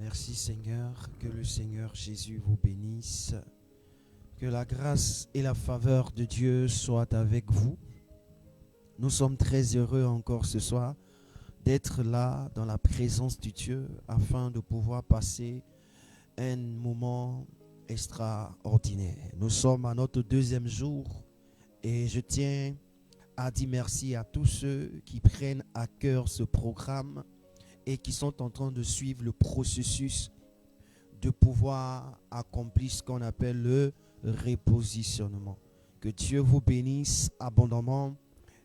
Merci Seigneur, que le Seigneur Jésus vous bénisse, que la grâce et la faveur de Dieu soient avec vous. Nous sommes très heureux encore ce soir d'être là dans la présence de Dieu afin de pouvoir passer un moment extraordinaire. Nous sommes à notre deuxième jour et je tiens à dire merci à tous ceux qui prennent à cœur ce programme et qui sont en train de suivre le processus de pouvoir accomplir ce qu'on appelle le repositionnement. Que Dieu vous bénisse abondamment,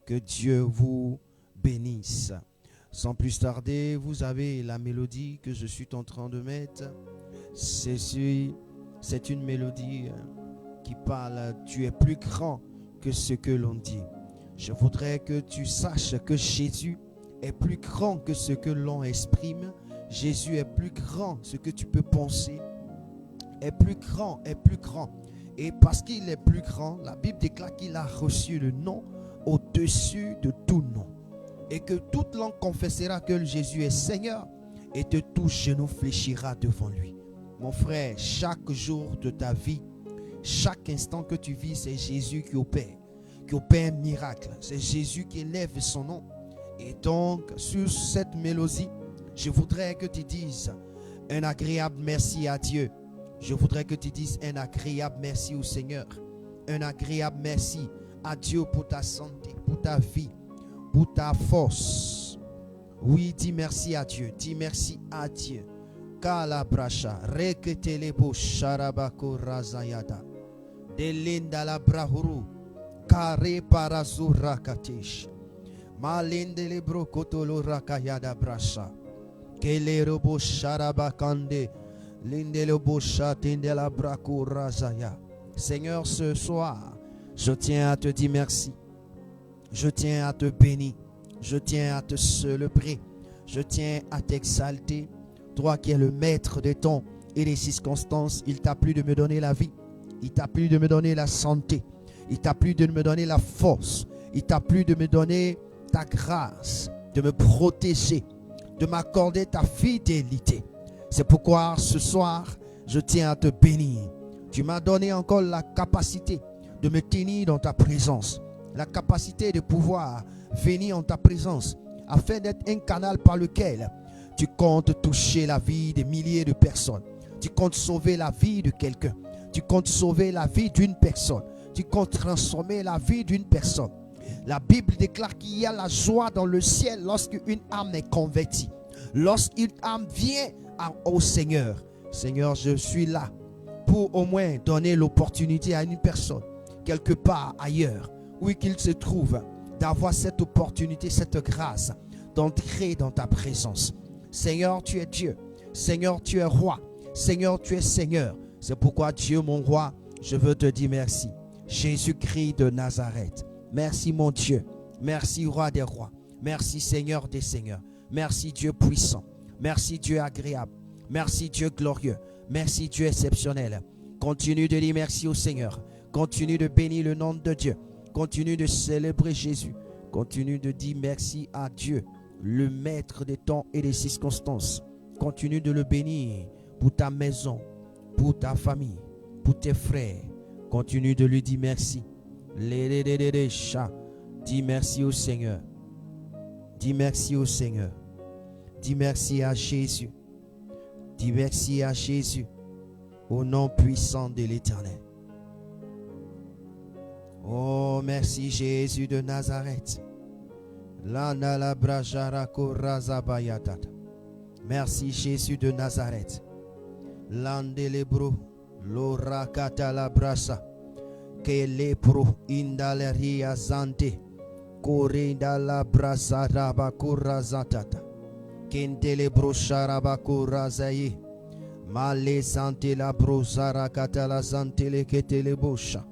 que Dieu vous bénisse. Sans plus tarder, vous avez la mélodie que je suis en train de mettre. C'est une mélodie qui parle « Tu es plus grand que ce que l'on dit ». Je voudrais que tu saches que Jésus est plus grand que ce que l'on exprime. Jésus est plus grand que ce que tu peux penser. Est plus grand, est plus grand. Et parce qu'il est plus grand, la Bible déclare qu'il a reçu le nom au-dessus de tout nom. Et que toute langue confessera que Jésus est Seigneur et que tout genou fléchira devant lui. Mon frère, chaque jour de ta vie, chaque instant que tu vis, c'est Jésus qui opère un miracle. C'est Jésus qui élève son nom. Et donc, sur cette mélodie, je voudrais que tu dises un agréable merci à Dieu. Je voudrais que tu dises un agréable merci au Seigneur. Un agréable merci à Dieu pour ta santé, pour ta vie, pour ta force. Oui, dis merci à Dieu. Dis merci à Dieu. Kalabrasha, reketelebo sharabako razayada. Delinda la brahuru, kare parazura katesh. Malinde lebro kotolo rakayada brasha. Kele robo sharabakande. Linde lobo shatinde la braku razaya. Seigneur, ce soir, je tiens à te dire merci. Je tiens à te bénir. Je tiens à te célébrer. Je tiens à t'exalter. Toi qui es le maître des temps et des circonstances, il t'a plu de me donner la vie. Il t'a plu de me donner la santé. Il t'a plu de me donner la force. Il t'a plu de me donner ta grâce, de me protéger, de m'accorder ta fidélité. C'est pourquoi ce soir, je tiens à te bénir. Tu m'as donné encore la capacité de me tenir dans ta présence, la capacité de pouvoir venir en ta présence, afin d'être un canal par lequel tu comptes toucher la vie des milliers de personnes. Tu comptes sauver la vie de quelqu'un. Tu comptes sauver la vie d'une personne. Tu comptes transformer la vie d'une personne. La Bible déclare qu'il y a la joie dans le ciel lorsqu'une âme est convertie. Lorsqu'une âme vient au Seigneur. Seigneur, je suis là pour au moins donner l'opportunité à une personne, quelque part ailleurs, où qu'il se trouve, d'avoir cette opportunité, cette grâce, d'entrer dans ta présence. Seigneur, tu es Dieu. Seigneur, tu es roi. Seigneur, tu es Seigneur. C'est pourquoi, Dieu, mon roi, je veux te dire merci. Jésus-Christ de Nazareth. Merci, mon Dieu. Merci, roi des rois. Merci, Seigneur des seigneurs. Merci, Dieu puissant. Merci, Dieu agréable. Merci, Dieu glorieux. Merci, Dieu exceptionnel. Continue de dire merci au Seigneur. Continue de bénir le nom de Dieu. Continue de célébrer Jésus. Continue de dire merci à Dieu, le maître des temps et des circonstances. Continue de le bénir pour ta maison, pour ta famille, pour tes frères. Continue de lui dire merci. Dis merci au Seigneur. Dis merci au Seigneur. Dis merci à Jésus. Dis merci à Jésus. Au nom puissant de l'Éternel. Oh, merci Jésus de Nazareth. Merci Jésus de Nazareth. Landelebro, lorakata la brasa, que lepro indaleria zante, corinda la brasa rabakura zatata, kentelebro sharabakura zaye, male sante la brosara katala zante le ketele bosha,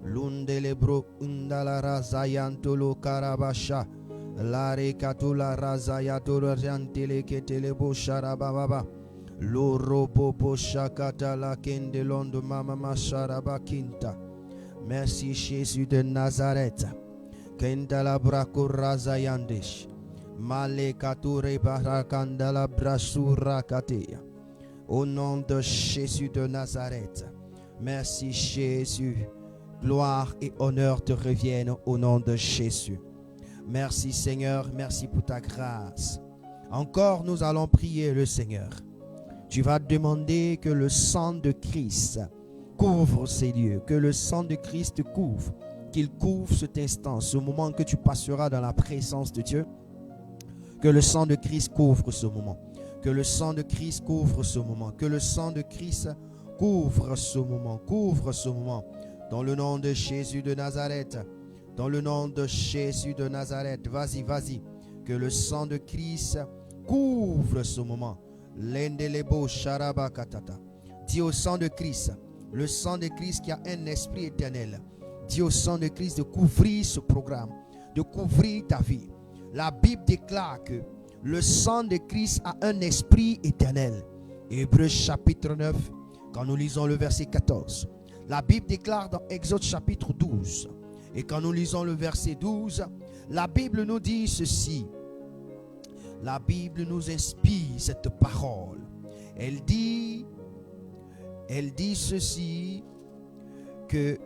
lundelebro undala razayantolo karabasha. La recatula razayatolo jantele ketele bosharababa. Loro bobo shakata la kendelondo mama masharaba kinta. Merci Jésus de Nazareth. Kenda la braco razayandesh. Male kature barakanda la brasura kateya. Au nom de Jésus de Nazareth. Merci Jésus. Gloire et honneur te reviennent au nom de Jésus. Merci Seigneur, merci pour ta grâce. Encore nous allons prier le Seigneur. Tu vas demander que le sang de Christ couvre ces lieux, que le sang de Christ couvre, qu'il couvre cet instant, ce moment que tu passeras dans la présence de Dieu. Que le sang de Christ couvre ce moment. Que le sang de Christ couvre ce moment. Que le sang de Christ couvre ce moment. Couvre ce moment. Dans le nom de Jésus de Nazareth. Dans le nom de Jésus de Nazareth. Vas-y, vas-y. Que le sang de Christ couvre ce moment. Lendelebo sharaba katata. Dis au sang de Christ. Le sang de Christ qui a un esprit éternel. Dis au sang de Christ de couvrir ce programme. De couvrir ta vie. La Bible déclare que le sang de Christ a un esprit éternel. Hébreux chapitre 9, quand nous lisons le verset 14. La Bible déclare dans Exode chapitre 12. Et quand nous lisons le verset 12, la Bible nous dit ceci. La Bible nous inspire cette parole. Elle dit ceci, que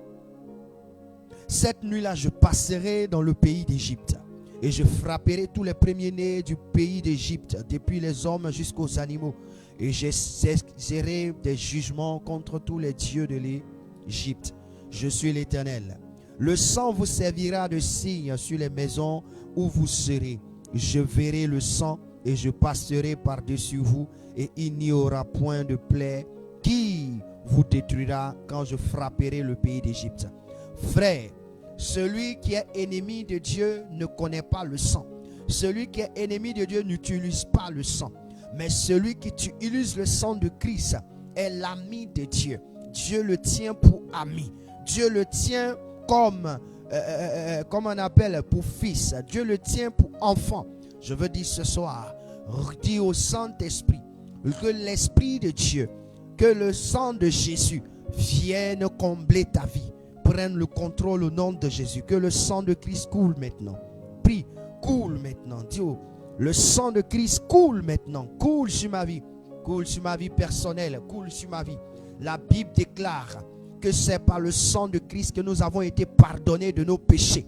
cette nuit-là, je passerai dans le pays d'Égypte. Et je frapperai tous les premiers-nés du pays d'Égypte, depuis les hommes jusqu'aux animaux. Et j'exercerai des jugements contre tous les dieux de l'Égypte. Je suis l'Éternel. Le sang vous servira de signe sur les maisons où vous serez. Je verrai le sang et je passerai par-dessus vous. Et il n'y aura point de plaie qui vous détruira quand je frapperai le pays d'Égypte. Frère, celui qui est ennemi de Dieu ne connaît pas le sang. Celui qui est ennemi de Dieu n'utilise pas le sang. Mais celui qui utilise le sang de Christ est l'ami de Dieu. Dieu le tient pour ami. Dieu le tient comme on appelle pour fils. Dieu le tient pour enfant. Je veux dire ce soir, dis au Saint-Esprit que l'Esprit de Dieu, que le sang de Jésus vienne combler ta vie. Prenne le contrôle au nom de Jésus. Que le sang de Christ coule maintenant. Prie, coule maintenant. Dis, oh, le sang de Christ coule maintenant. Coule sur ma vie. Coule sur ma vie personnelle. Coule sur ma vie. La Bible déclare que c'est par le sang de Christ que nous avons été pardonnés de nos péchés.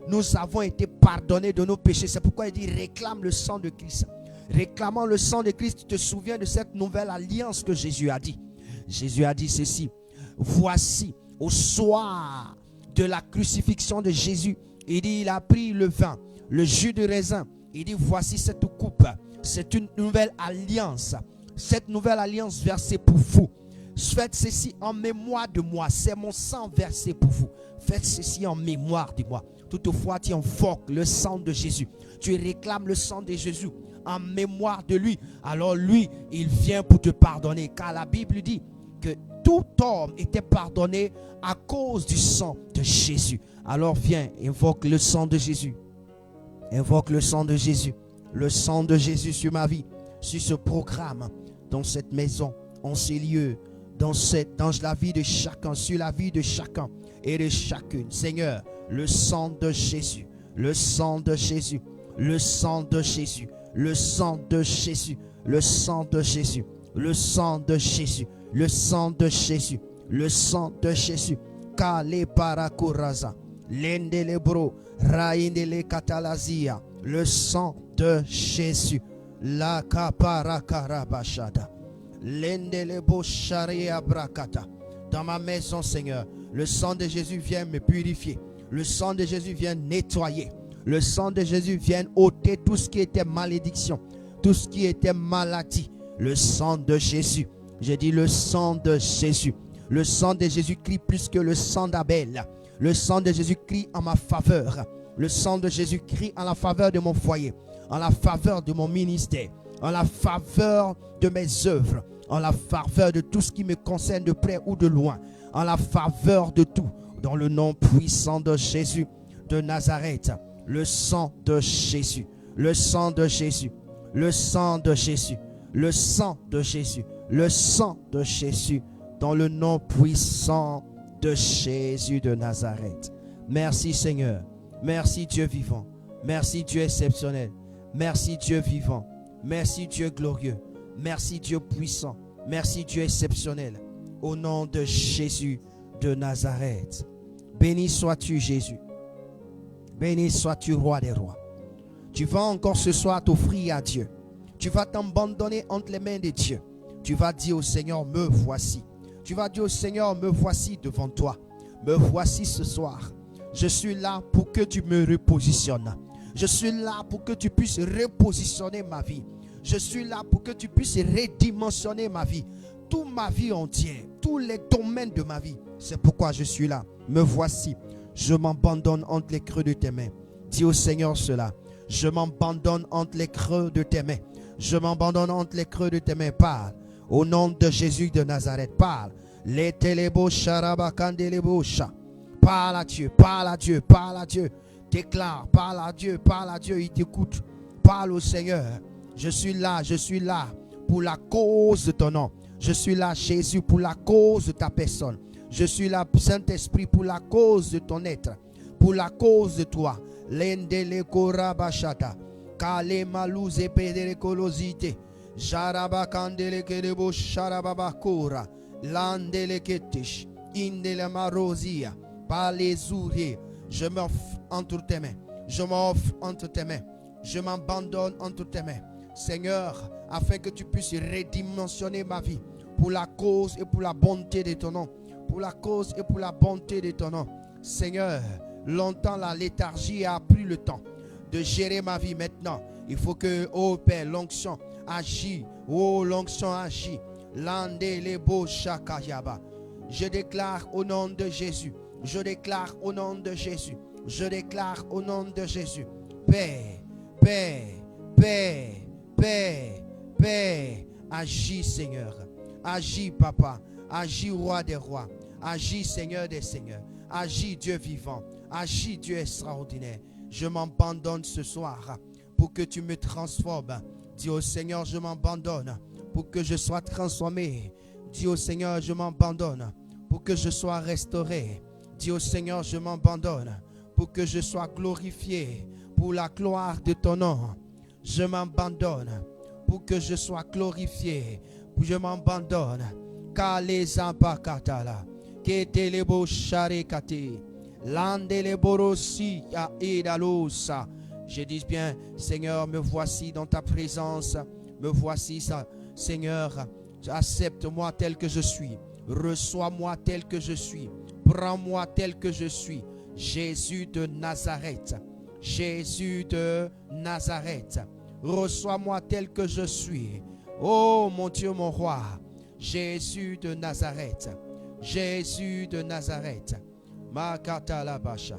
Nous avons été pardonnés de nos péchés. C'est pourquoi il dit réclame le sang de Christ. Réclamant le sang de Christ, tu te souviens de cette nouvelle alliance que Jésus a dit. Jésus a dit ceci. Voici, au soir de la crucifixion de Jésus, il dit, il a pris le vin, le jus de raisin. Il dit, voici cette coupe. C'est une nouvelle alliance. Cette nouvelle alliance versée pour vous. Faites ceci en mémoire de moi. C'est mon sang versé pour vous. Faites ceci en mémoire de moi. Toutefois, tu invoques le sang de Jésus. Tu réclames le sang de Jésus en mémoire de lui. Alors lui, il vient pour te pardonner. Car la Bible dit que tout homme était pardonné à cause du sang de Jésus. Alors viens, invoque le sang de Jésus. Invoque le sang de Jésus. Le sang de Jésus sur ma vie, sur ce programme, dans cette maison, en ces lieux, dans la vie de chacun, sur la vie de chacun et de chacune. Seigneur, le sang de Jésus, le sang de Jésus, le sang de Jésus, le sang de Jésus, le sang de Jésus, le sang de Jésus, le sang de Jésus, le sang de Jésus. Kale parakuraza, lendele bro, raindele katalazia, le sang de Jésus, la kaparakarabashada. Dans ma maison, Seigneur, le sang de Jésus vient me purifier. Le sang de Jésus vient nettoyer. Le sang de Jésus vient ôter tout ce qui était malédiction, tout ce qui était maladie. Le sang de Jésus. J'ai dit le sang de Jésus. Le sang de Jésus crie plus que le sang d'Abel. Le sang de Jésus crie en ma faveur. Le sang de Jésus crie en la faveur de mon foyer, en la faveur de mon ministère, en la faveur de mes œuvres, en la faveur de tout ce qui me concerne de près ou de loin, en la faveur de tout, dans le nom puissant de Jésus de Nazareth. Le sang de Jésus, le sang de Jésus, le sang de Jésus, le sang de Jésus, le sang de Jésus, dans le nom puissant de Jésus de Nazareth. Merci Seigneur, merci Dieu vivant, merci Dieu exceptionnel, merci Dieu vivant, merci Dieu glorieux, merci Dieu puissant, Merci Dieu exceptionnel. Au nom de Jésus de Nazareth. Béni sois-tu Jésus. Béni sois-tu roi des rois. Tu vas encore ce soir t'offrir à Dieu. Tu vas t'abandonner entre les mains de Dieu. Tu vas dire au Seigneur, me voici. Tu vas dire au Seigneur, me voici devant toi. Me voici ce soir. Je suis là pour que tu me repositionnes. Je suis là pour que tu puisses repositionner ma vie. Je suis là pour que tu puisses redimensionner ma vie. Toute ma vie entière, tous les domaines de ma vie. C'est pourquoi je suis là. Me voici. Je m'abandonne entre les creux de tes mains. Dis au Seigneur cela. Je m'abandonne entre les creux de tes mains. Je m'abandonne entre les creux de tes mains. Parle. Au nom de Jésus de Nazareth. Parle. Les télébo sharabakandelebo sha. Parle à Dieu. Parle à Dieu. Parle à Dieu. Déclare. Parle à Dieu. Parle à Dieu. Il t'écoute. Parle au Seigneur. Je suis là pour la cause de ton nom. Je suis là, Jésus, pour la cause de ta personne. Je suis là, Saint-Esprit, pour la cause de ton être. Pour la cause de toi. Lendele korabashata. Kale maluze pedere kolosite. Jaraba kandele kerebo sharababakora. Landele ketish. Indele marosia. Palezuri. Je m'offre entre tes mains. Je m'offre entre tes mains. Je m'abandonne entre tes mains. Seigneur, afin que tu puisses redimensionner ma vie pour la cause et pour la bonté de ton nom. Pour la cause et pour la bonté de ton nom. Seigneur, longtemps la léthargie a pris le temps de gérer ma vie. Maintenant, il faut que, oh Père, l'onction agit. Oh, l'onction agit. Lande lebo shakayaba. Je déclare au nom de Jésus. Je déclare au nom de Jésus. Je déclare au nom de Jésus. Paix, paix, paix, paix, paix. Agis, Seigneur. Agis, Papa. Agis, Roi des rois. Agis, Seigneur des seigneurs. Agis, Dieu vivant. Agis, Dieu extraordinaire. Je m'abandonne ce soir pour que tu me transformes. Dis au Seigneur, je m'abandonne pour que je sois transformé. Dis au Seigneur, je m'abandonne pour que je sois restauré. Dis au Seigneur, je m'abandonne pour que je sois glorifié pour la gloire de ton nom. Je m'abandonne pour que je sois glorifié. Je m'abandonne. Kale zampakatala. Ketelebo sharekate. Landeleborosi ya edalosa. Je dis bien, Seigneur, me voici dans ta présence. Me voici, Seigneur. Accepte-moi tel que je suis. Reçois-moi tel que je suis. Prends-moi tel que je suis. Jésus de Nazareth. Jésus de Nazareth. Reçois-moi tel que je suis. Oh mon Dieu, mon roi. Jésus de Nazareth. Jésus de Nazareth. Makatalabasha.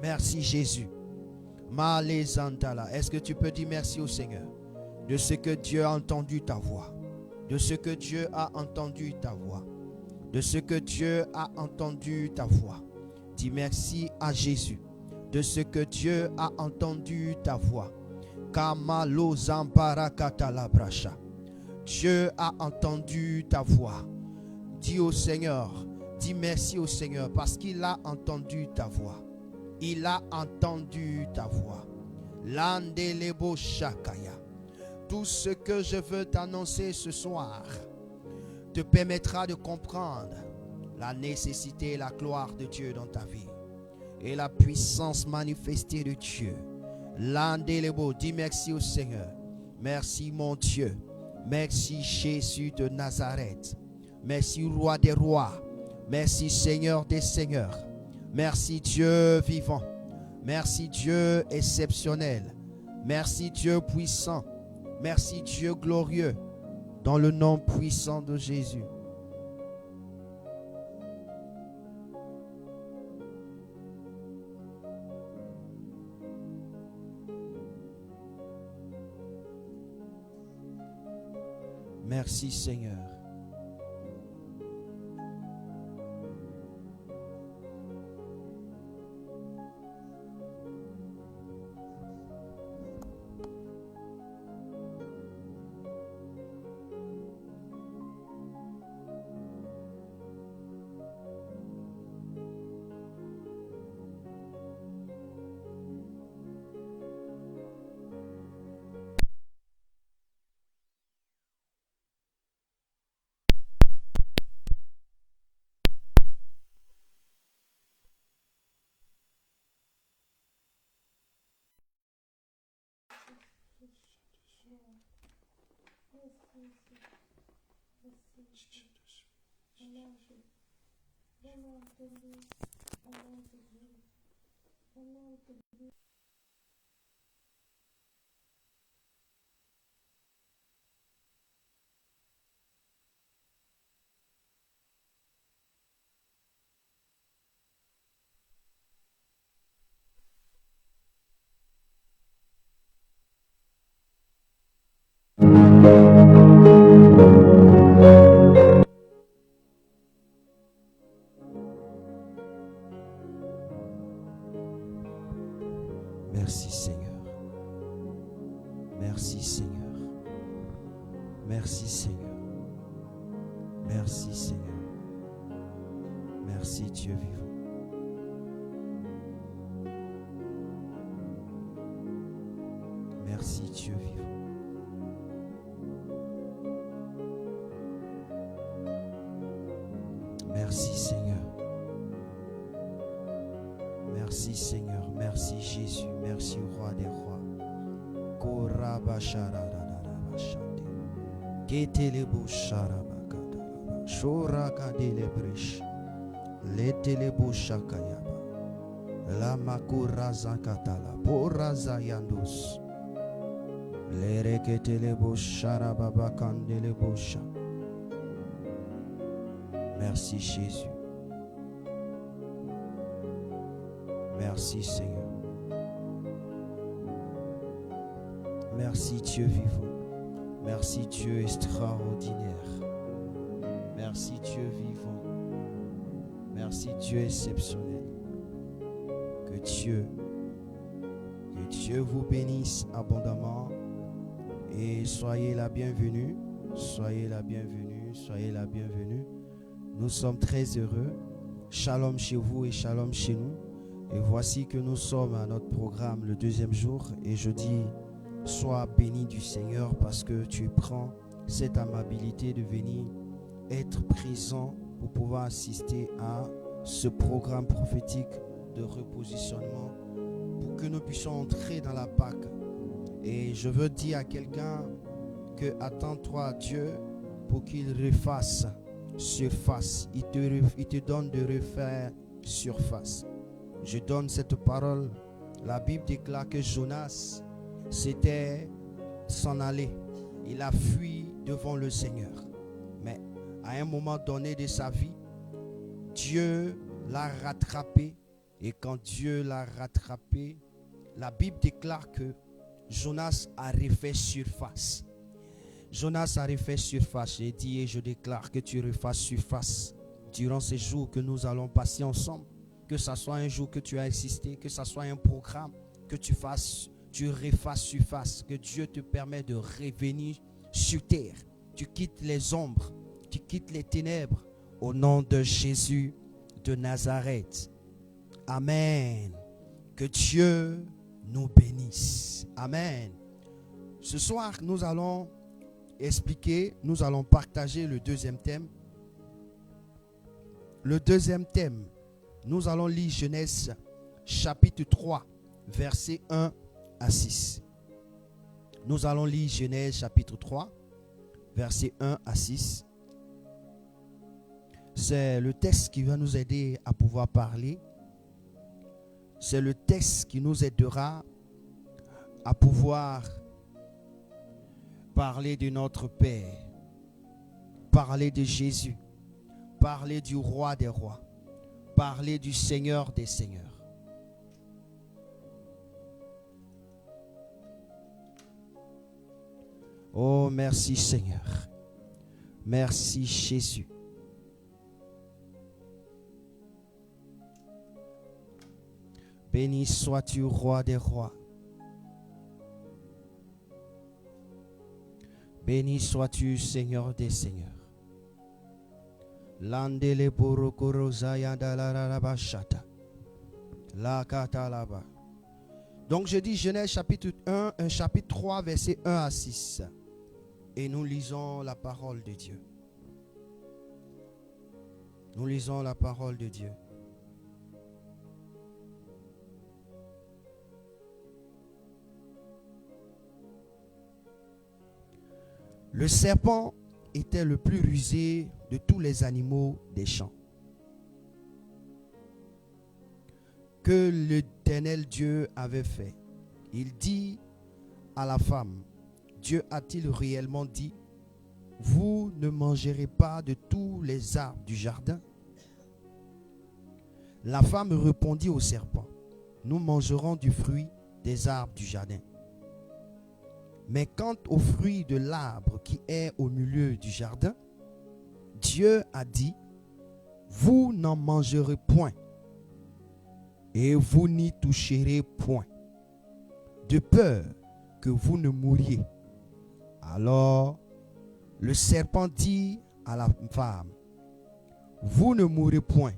Merci Jésus. Malezantala. Est-ce que tu peux dire merci au Seigneur de ce que Dieu a entendu ta voix? De ce que Dieu a entendu ta voix. De ce que Dieu a entendu ta voix. Dis merci à Jésus. De ce que Dieu a entendu ta voix. Kamalo zamparakatala brasha. Dieu a entendu ta voix. Dis au Seigneur, dis merci au Seigneur parce qu'il a entendu ta voix. Il a entendu ta voix. Landelebo shakaya. Tout ce que je veux t'annoncer ce soir te permettra de comprendre la nécessité et la gloire de Dieu dans ta vie et la puissance manifestée de Dieu. Landelebo, dis merci au Seigneur. Merci mon Dieu. Merci Jésus de Nazareth. Merci Roi des rois. Merci Seigneur des seigneurs. Merci Dieu vivant. Merci Dieu exceptionnel. Merci Dieu puissant. Merci Dieu glorieux. Dans le nom puissant de Jésus. Merci Seigneur. Merci Seigneur. Merci Seigneur. Merci Seigneur. Merci Seigneur. Merci Dieu vivant. Merci Dieu vivant. Merci Seigneur. Merci Seigneur. Merci Jésus. Merci Roi des Rois. Korabasharararabashande. Ketelebusharabakadalaba. Shorakadelebrish. Letelebusakayaba. Lamakurazakatala. Porazayandus. Lereketelebusharababakandelebusa. Merci Jésus. Merci Seigneur. Merci Dieu vivant. Merci Dieu extraordinaire. Merci Dieu vivant. Merci Dieu exceptionnel. Que Dieu vous bénisse abondamment et soyez la bienvenue. Soyez la bienvenue. Soyez la bienvenue. Nous sommes très heureux. Shalom chez vous et shalom chez nous. Et voici que nous sommes à notre programme le deuxième jour. Et je dis, sois béni du Seigneur parce que tu prends cette amabilité de venir être présent pour pouvoir assister à ce programme prophétique de repositionnement pour que nous puissions entrer dans la Pâque. Et je veux dire à quelqu'un que attends-toi à Dieu pour qu'il refasse surface. Il te donne de refaire surface. Je donne cette parole. La Bible déclare que Jonas s'était s'en aller. Il a fui devant le Seigneur. Mais à un moment donné de sa vie, Dieu l'a rattrapé. Et quand Dieu l'a rattrapé, la Bible déclare que Jonas a refait surface. Jonas a refait surface. J'ai dit et je déclare que tu refasses surface durant ces jours que nous allons passer ensemble. Que ce soit un jour que tu as assisté, que ce soit un programme que tu refasses surface, que Dieu te permet de revenir sur terre. Tu quittes les ombres, tu quittes les ténèbres au nom de Jésus de Nazareth. Amen. Que Dieu nous bénisse. Amen. Ce soir, nous allons expliquer, nous allons partager le deuxième thème. Le deuxième thème, nous allons lire Genèse chapitre 3, versets 1 à 6. Nous allons lire Genèse chapitre 3, versets 1 à 6. C'est le texte qui va nous aider à pouvoir parler. C'est le texte qui nous aidera à pouvoir parler de notre Père, parler de Jésus, parler du Roi des Rois, parler du Seigneur des Seigneurs. Oh, merci Seigneur. Merci Jésus. Béni sois-tu, Roi des Rois. Béni sois-tu, Seigneur des Seigneurs. Landele porokoro zayandalarabashata. La katalaba. Donc je dis Genèse chapitre 1, chapitre 3, verset 1 à 6. Et nous lisons la parole de Dieu. Nous lisons la parole de Dieu. Le serpent était le plus rusé de tous les animaux des champs que l'Éternel Dieu avait fait. Il dit à la femme, Dieu a-t-il réellement dit, vous ne mangerez pas de tous les arbres du jardin? La femme répondit au serpent, nous mangerons du fruit des arbres du jardin. Mais quant au fruit de l'arbre qui est au milieu du jardin, Dieu a dit, vous n'en mangerez point, et vous n'y toucherez point, de peur que vous ne mouriez. Alors le serpent dit à la femme, vous ne mourrez point,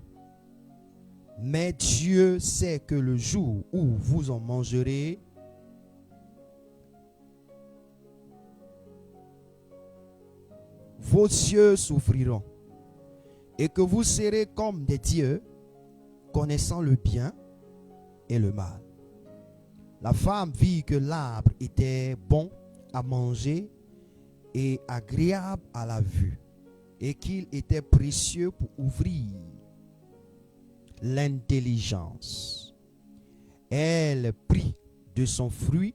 mais Dieu sait que le jour où vous en mangerez, vos yeux s'ouvriront et que vous serez comme des dieux, connaissant le bien et le mal. La femme vit que l'arbre était bon à manger et agréable à la vue, et qu'il était précieux pour ouvrir l'intelligence. Elle prit de son fruit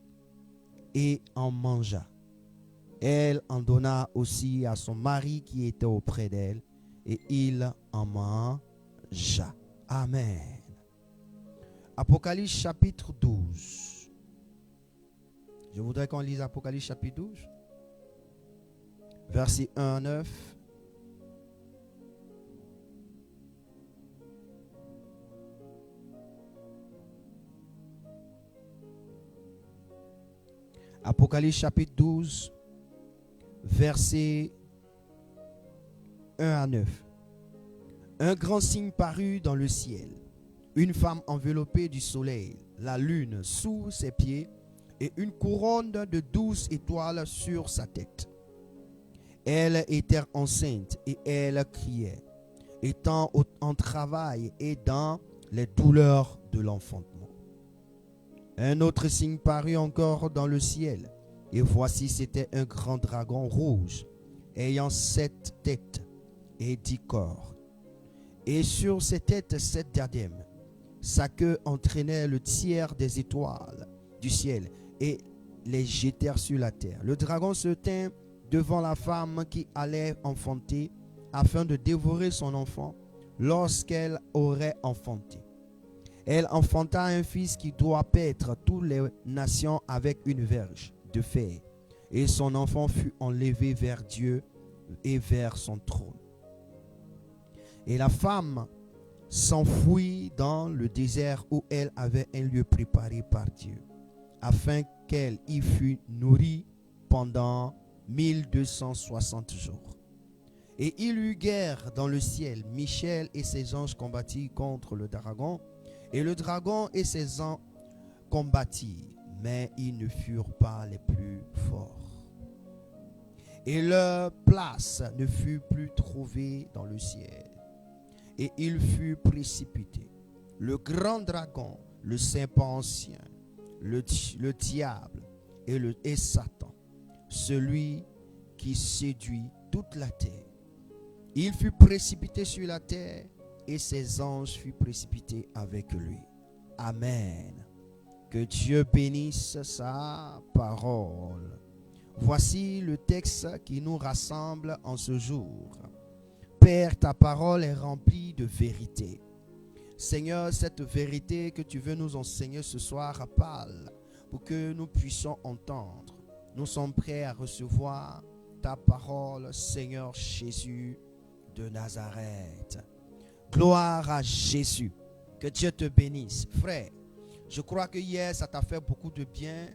et en mangea. Elle en donna aussi à son mari qui était auprès d'elle, et il en mangea. Amen. Apocalypse chapitre 12. Je voudrais qu'on lise Apocalypse chapitre 12. Versets 1 à 9. Apocalypse chapitre 12, versets 1 à 9. Un grand signe parut dans le ciel. Une femme enveloppée du soleil, la lune sous ses pieds et une couronne de 12 étoiles sur sa tête. Elle était enceinte et elle criait, étant en travail et dans les douleurs de l'enfantement. Un autre signe parut encore dans le ciel, et voici c'était un grand dragon rouge, ayant 7 têtes et 10 corps, et sur ses têtes 7 diadèmes. Sa queue entraînait le tiers des étoiles du ciel et les jetèrent sur la terre. Le dragon se tint devant la femme qui allait enfanter, afin de dévorer son enfant lorsqu'elle aurait enfanté. Elle enfanta un fils qui doit paître toutes les nations avec une verge de fer. Et son enfant fut enlevé vers Dieu et vers son trône. Et la femme s'enfuit dans le désert où elle avait un lieu préparé par Dieu, afin qu'elle y fût nourrie pendant 1260 jours. Et il eut guerre dans le ciel. Michel et ses anges combattirent contre le dragon, et le dragon et ses anges combattirent, mais ils ne furent pas les plus forts. Et leur place ne fut plus trouvée dans le ciel, et il fut précipité. Le grand dragon, le serpent ancien, le diable et Satan, celui qui séduit toute la terre. Il fut précipité sur la terre, et ses anges furent précipités avec lui. Amen. Que Dieu bénisse sa parole. Voici le texte qui nous rassemble en ce jour. Père, ta parole est remplie de vérité. Seigneur, cette vérité que tu veux nous enseigner ce soir, parle pour que nous puissions entendre. Nous sommes prêts à recevoir ta parole, Seigneur Jésus de Nazareth. Gloire à Jésus. Que Dieu te bénisse. Frère, je crois que hier, ça t'a fait beaucoup de bien.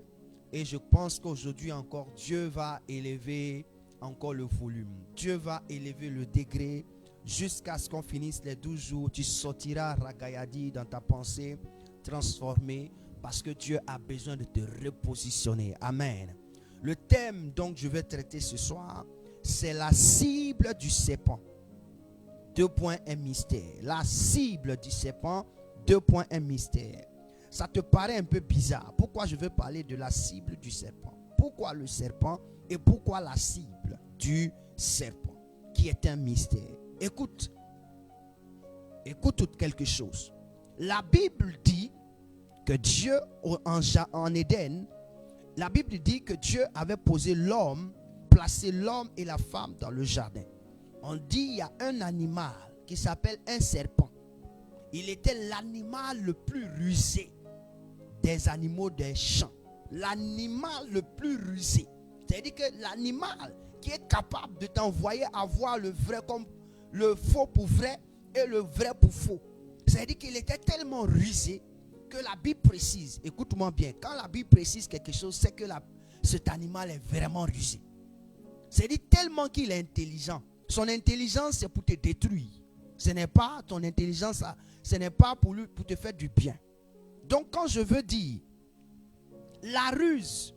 Et je pense qu'aujourd'hui encore, Dieu va élever encore le volume. Dieu va élever le degré jusqu'à ce qu'on finisse les 12 jours. Tu sortiras ragayadi dans ta pensée, transformé, parce que Dieu a besoin de te repositionner. Amen. Le thème donc je vais traiter ce soir, c'est la cible du serpent. 2 points, un mystère. La cible du serpent, 2 points, un mystère. Ça te paraît un peu bizarre. Pourquoi je veux parler de la cible du serpent? Pourquoi le serpent et pourquoi la cible du serpent, qui est un mystère. Écoute quelque chose. La Bible dit que Dieu, en Éden, la Bible dit que Dieu avait posé l'homme, placé l'homme et la femme dans le jardin. On dit il y a un animal qui s'appelle un serpent. Il était l'animal le plus rusé des animaux des champs. L'animal le plus rusé. C'est-à-dire que l'animal qui est capable de t'envoyer à voir le vrai comme le faux pour vrai et le vrai pour faux. C'est-à-dire qu'il était tellement rusé que la Bible précise, écoute-moi bien, quand la Bible précise quelque chose, c'est que cet animal est vraiment rusé. C'est-à-dire tellement qu'il est intelligent. Son intelligence, c'est pour te détruire. Ce n'est pas ton intelligence, ce n'est pas pour te faire du bien. Donc quand je veux dire, la ruse,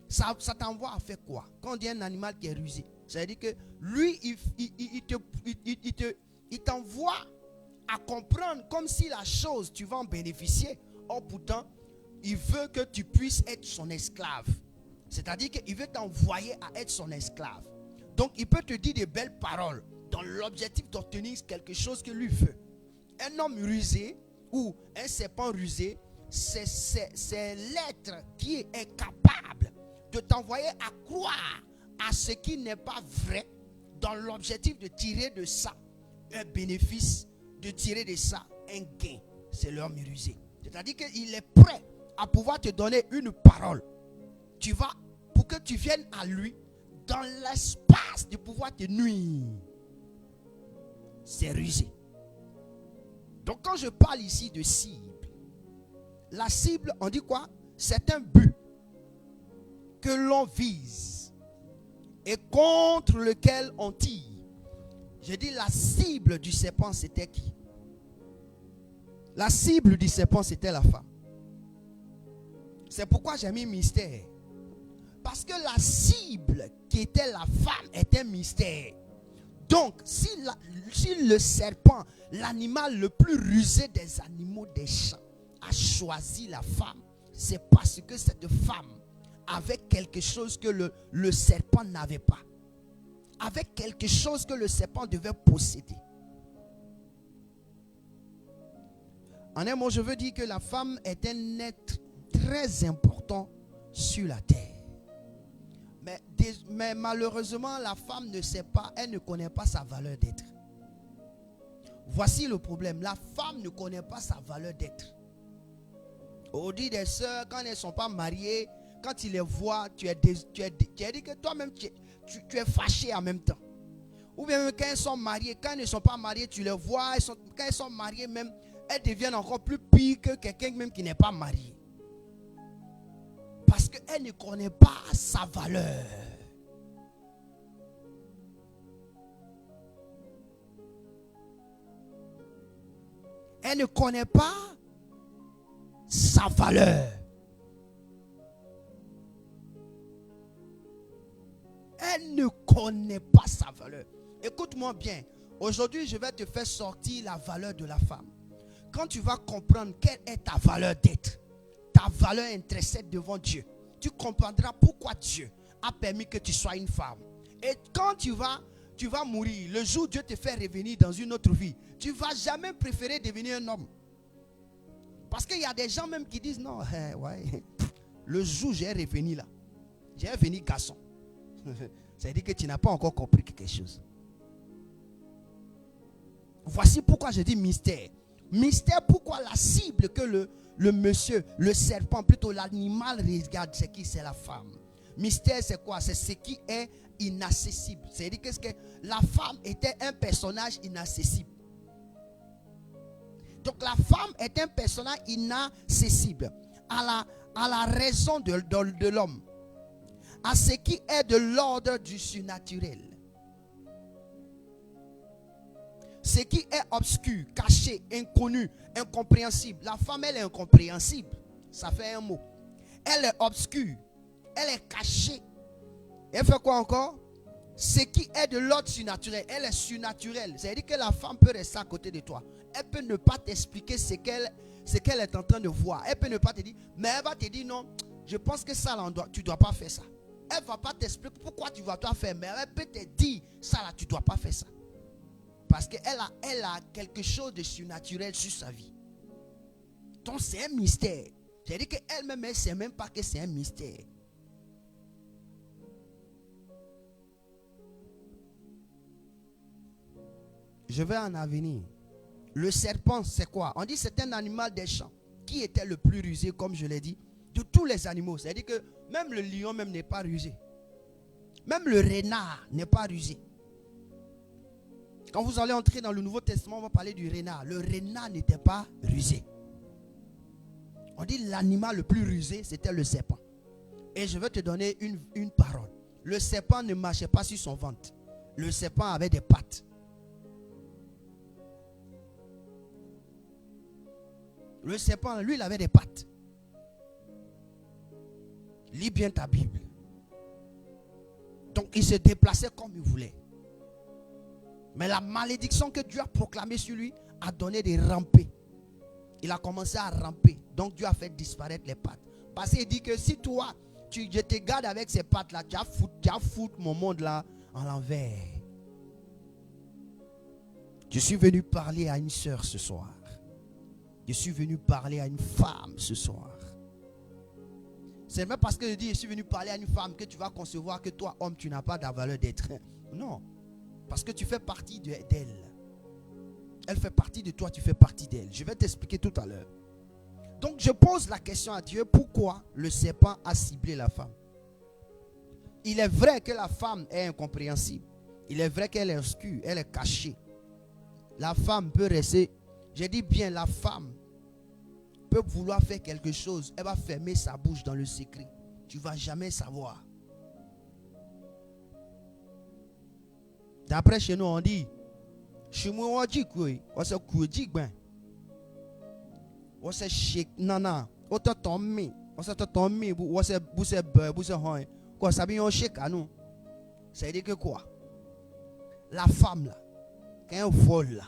ça t'envoie à faire quoi? Quand on dit un animal qui est rusé, c'est-à-dire que lui, il t'envoie à comprendre comme si la chose, tu vas en bénéficier. Or pourtant, il veut que tu puisses être son esclave. C'est-à-dire qu'il veut t'envoyer à être son esclave. Donc il peut te dire des belles paroles dans l'objectif d'obtenir quelque chose que lui veut. Un homme rusé ou un serpent rusé, c'est l'être qui est capable de t'envoyer à croire à ce qui n'est pas vrai dans l'objectif de tirer de ça un bénéfice, de tirer de ça un gain. C'est l'homme rusé. C'est-à-dire qu'il est prêt à pouvoir te donner une parole. Pour que tu viennes à lui dans l'espace de pouvoir te nuire. C'est rusé. Donc quand je parle ici de cible, la cible, on dit quoi? C'est un but que l'on vise et contre lequel on tire. Je dis la cible du serpent, c'était qui? La cible du serpent, c'était la femme. C'est pourquoi j'ai mis mystère. Parce que la cible qui était la femme est un mystère. Donc, si le serpent, l'animal le plus rusé des animaux des champs, a choisi la femme, c'est parce que cette femme avait quelque chose que le serpent n'avait pas. Avec quelque chose que le serpent devait posséder. En un mot, je veux dire que la femme est un être très important sur la terre. Mais malheureusement, la femme ne sait pas, elle ne connaît pas sa valeur d'être. Voici le problème. La femme ne connaît pas sa valeur d'être. Aujourd'hui, des sœurs, quand elles ne sont pas mariées, quand tu les vois, tu as dit que toi-même, tu es fâché en même temps. Ou bien quand elles sont mariées, quand elles ne sont pas mariées, tu les vois, quand elles sont mariées même, elles deviennent encore plus pires que quelqu'un même qui n'est pas marié. Parce qu'elle ne connaît pas sa valeur. Elle ne connaît pas sa valeur. Elle ne connaît pas sa valeur. Écoute-moi bien. Aujourd'hui, je vais te faire sortir la valeur de la femme. Quand tu vas comprendre quelle est ta valeur d'être, ta valeur intrinsèque devant Dieu, tu comprendras pourquoi Dieu a permis que tu sois une femme. Et quand tu vas mourir, le jour où Dieu te fait revenir dans une autre vie, tu ne vas jamais préférer devenir un homme. Parce qu'il y a des gens même qui disent non, ouais, le jour où j'ai revenu là, j'ai revenu garçon. Ça veut dire que tu n'as pas encore compris quelque chose. Voici pourquoi je dis mystère. Mystère, pourquoi la cible que le monsieur, le serpent, plutôt l'animal regarde, c'est qui? C'est la femme. Mystère, c'est quoi? C'est ce qui est inaccessible. C'est-à-dire que la femme était un personnage inaccessible. Donc la femme est un personnage inaccessible à la raison de l'homme, à ce qui est de l'ordre du surnaturel. Ce qui est obscur, caché, inconnu, incompréhensible. La femme, elle est incompréhensible. Ça fait un mot. Elle est obscure. Elle est cachée. Elle fait quoi encore? Ce qui est de l'ordre surnaturel. Elle est surnaturelle. C'est-à-dire que la femme peut rester à côté de toi. Elle peut ne pas t'expliquer ce qu'elle est en train de voir. Elle peut ne pas te dire, mais elle va te dire non, je pense que ça, là, tu ne dois pas faire ça. Elle ne va pas t'expliquer pourquoi tu vas toi faire, mais elle peut te dire, ça là, tu ne dois pas faire ça. Parce qu'elle a quelque chose de surnaturel sur sa vie. Donc c'est un mystère. C'est-à-dire qu'elle-même, elle ne sait même pas que c'est un mystère. Je vais en avenir. Le serpent, c'est quoi? On dit que c'est un animal des champs. Qui était le plus rusé, comme je l'ai dit, de tous les animaux? C'est-à-dire que même le lion même n'est pas rusé. Même le renard n'est pas rusé. Quand vous allez entrer dans le Nouveau Testament, on va parler du renard. Le renard n'était pas rusé. On dit l'animal le plus rusé, c'était le serpent. Et je vais te donner une parole. Le serpent ne marchait pas sur son ventre. Le serpent avait des pattes. Le serpent, lui, il avait des pattes. Lis bien ta Bible. Donc, il se déplaçait comme il voulait. Mais la malédiction que Dieu a proclamée sur lui a donné des rampées. Il a commencé à ramper. Donc, Dieu a fait disparaître les pattes. Parce qu'il dit que si toi, je te garde avec ces pattes-là, tu as foutu mon monde là en l'envers. Je suis venu parler à une soeur ce soir. Je suis venu parler à une femme ce soir. C'est même parce que je dis je suis venu parler à une femme que tu vas concevoir que toi, homme, tu n'as pas de valeur d'être. Non. Parce que tu fais partie d'elle. Elle fait partie de toi, tu fais partie d'elle. Je vais t'expliquer tout à l'heure. Donc je pose la question à Dieu, pourquoi le serpent a ciblé la femme? Il est vrai que la femme est incompréhensible. Il est vrai qu'elle est obscure, elle est cachée. La femme peut rester, j'ai dit bien, la femme peut vouloir faire quelque chose, elle va fermer sa bouche dans le secret. Tu ne vas jamais savoir. D'après chez nous, on dit, chez moi, on dit quoi? On se dit ben. On se shake nana, on te tombe, on se tombe, on se bousse bousse hoin. Quoi ça bien on shake à nous? Ça veut dire que quoi? La femme là, quand elle vole là,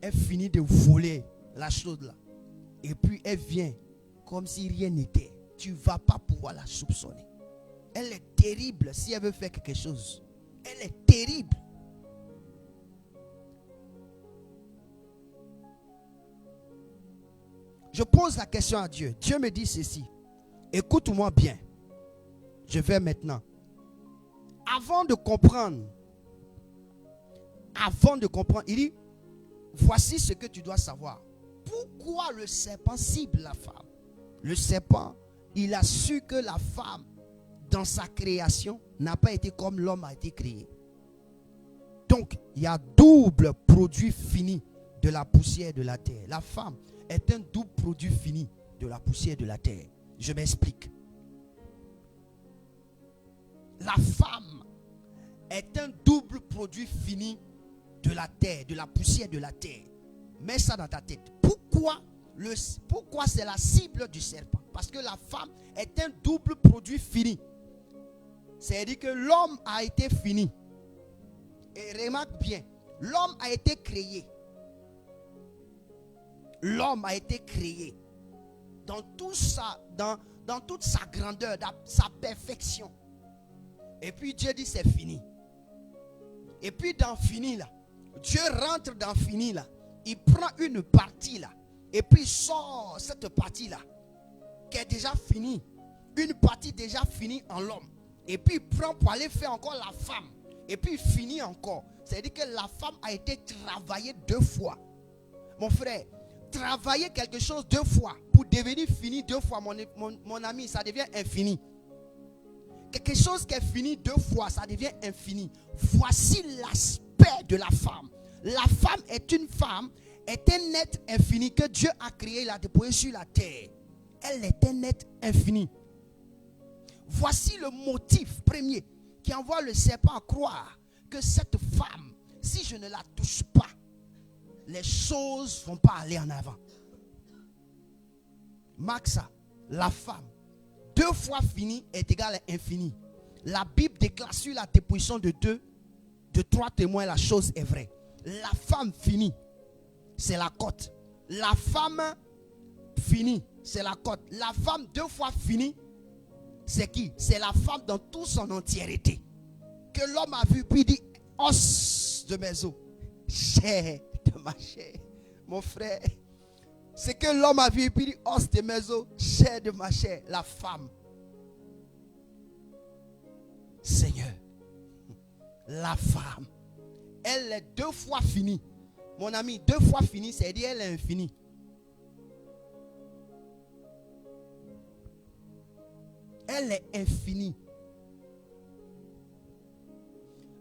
elle finit de voler la chose là. Et puis elle vient comme si rien n'était. Tu ne vas pas pouvoir la soupçonner. Elle est terrible si elle veut faire quelque chose. Elle est terrible. Je pose la question à Dieu. Dieu me dit ceci. Écoute-moi bien. Je vais maintenant. Avant de comprendre, il dit, voici ce que tu dois savoir. Pourquoi le serpent cible la femme? Le serpent, il a su que la femme, dans sa création, n'a pas été comme l'homme a été créé. Donc, il y a double produit fini de la poussière de la terre. La femme est un double produit fini de la poussière de la terre. Je m'explique. La femme est un double produit fini de la terre, de la poussière de la terre. Mets ça dans ta tête. Pourquoi c'est la cible du serpent? Parce que la femme est un double produit fini. C'est-à-dire que l'homme a été fini. Et remarque bien, l'homme a été créé. L'homme a été créé dans toute sa grandeur, dans sa perfection. Et puis Dieu dit c'est fini. Et puis dans fini là, Dieu rentre dans fini là. Il prend une partie là. Et puis il sort cette partie là. Qui est déjà finie. Une partie déjà finie en l'homme. Et puis il prend pour aller faire encore la femme. Et puis il finit encore. C'est-à-dire que la femme a été travaillée 2 fois. Mon frère, travailler quelque chose 2 fois pour devenir fini 2 fois, mon ami, ça devient infini. Quelque chose qui est fini 2 fois, ça devient infini. Voici l'aspect de la femme. La femme est une femme, est un être infini que Dieu a créé, il a déposé sur la terre. Elle est un être infini. Voici le motif premier qui envoie le serpent à croire que cette femme, si je ne la touche pas, les choses ne vont pas aller en avant. Marque ça, la femme, 2 fois fini est égal à infini. La Bible déclare sur la déposition de 3 témoins, la chose est vraie. La femme finie, c'est la cote. La femme finie, c'est la cote. La femme 2 fois finie, c'est qui? C'est la femme dans toute son entièreté. Que l'homme a vu, puis dit, os de mes os, chair de ma chair. Mon frère, c'est que l'homme a vu, puis dit, os de mes os, chair de ma chair. La femme. Seigneur, la femme, elle est 2 fois finie. Mon ami, 2 fois finie, c'est-à-dire elle est infinie. Elle est infinie.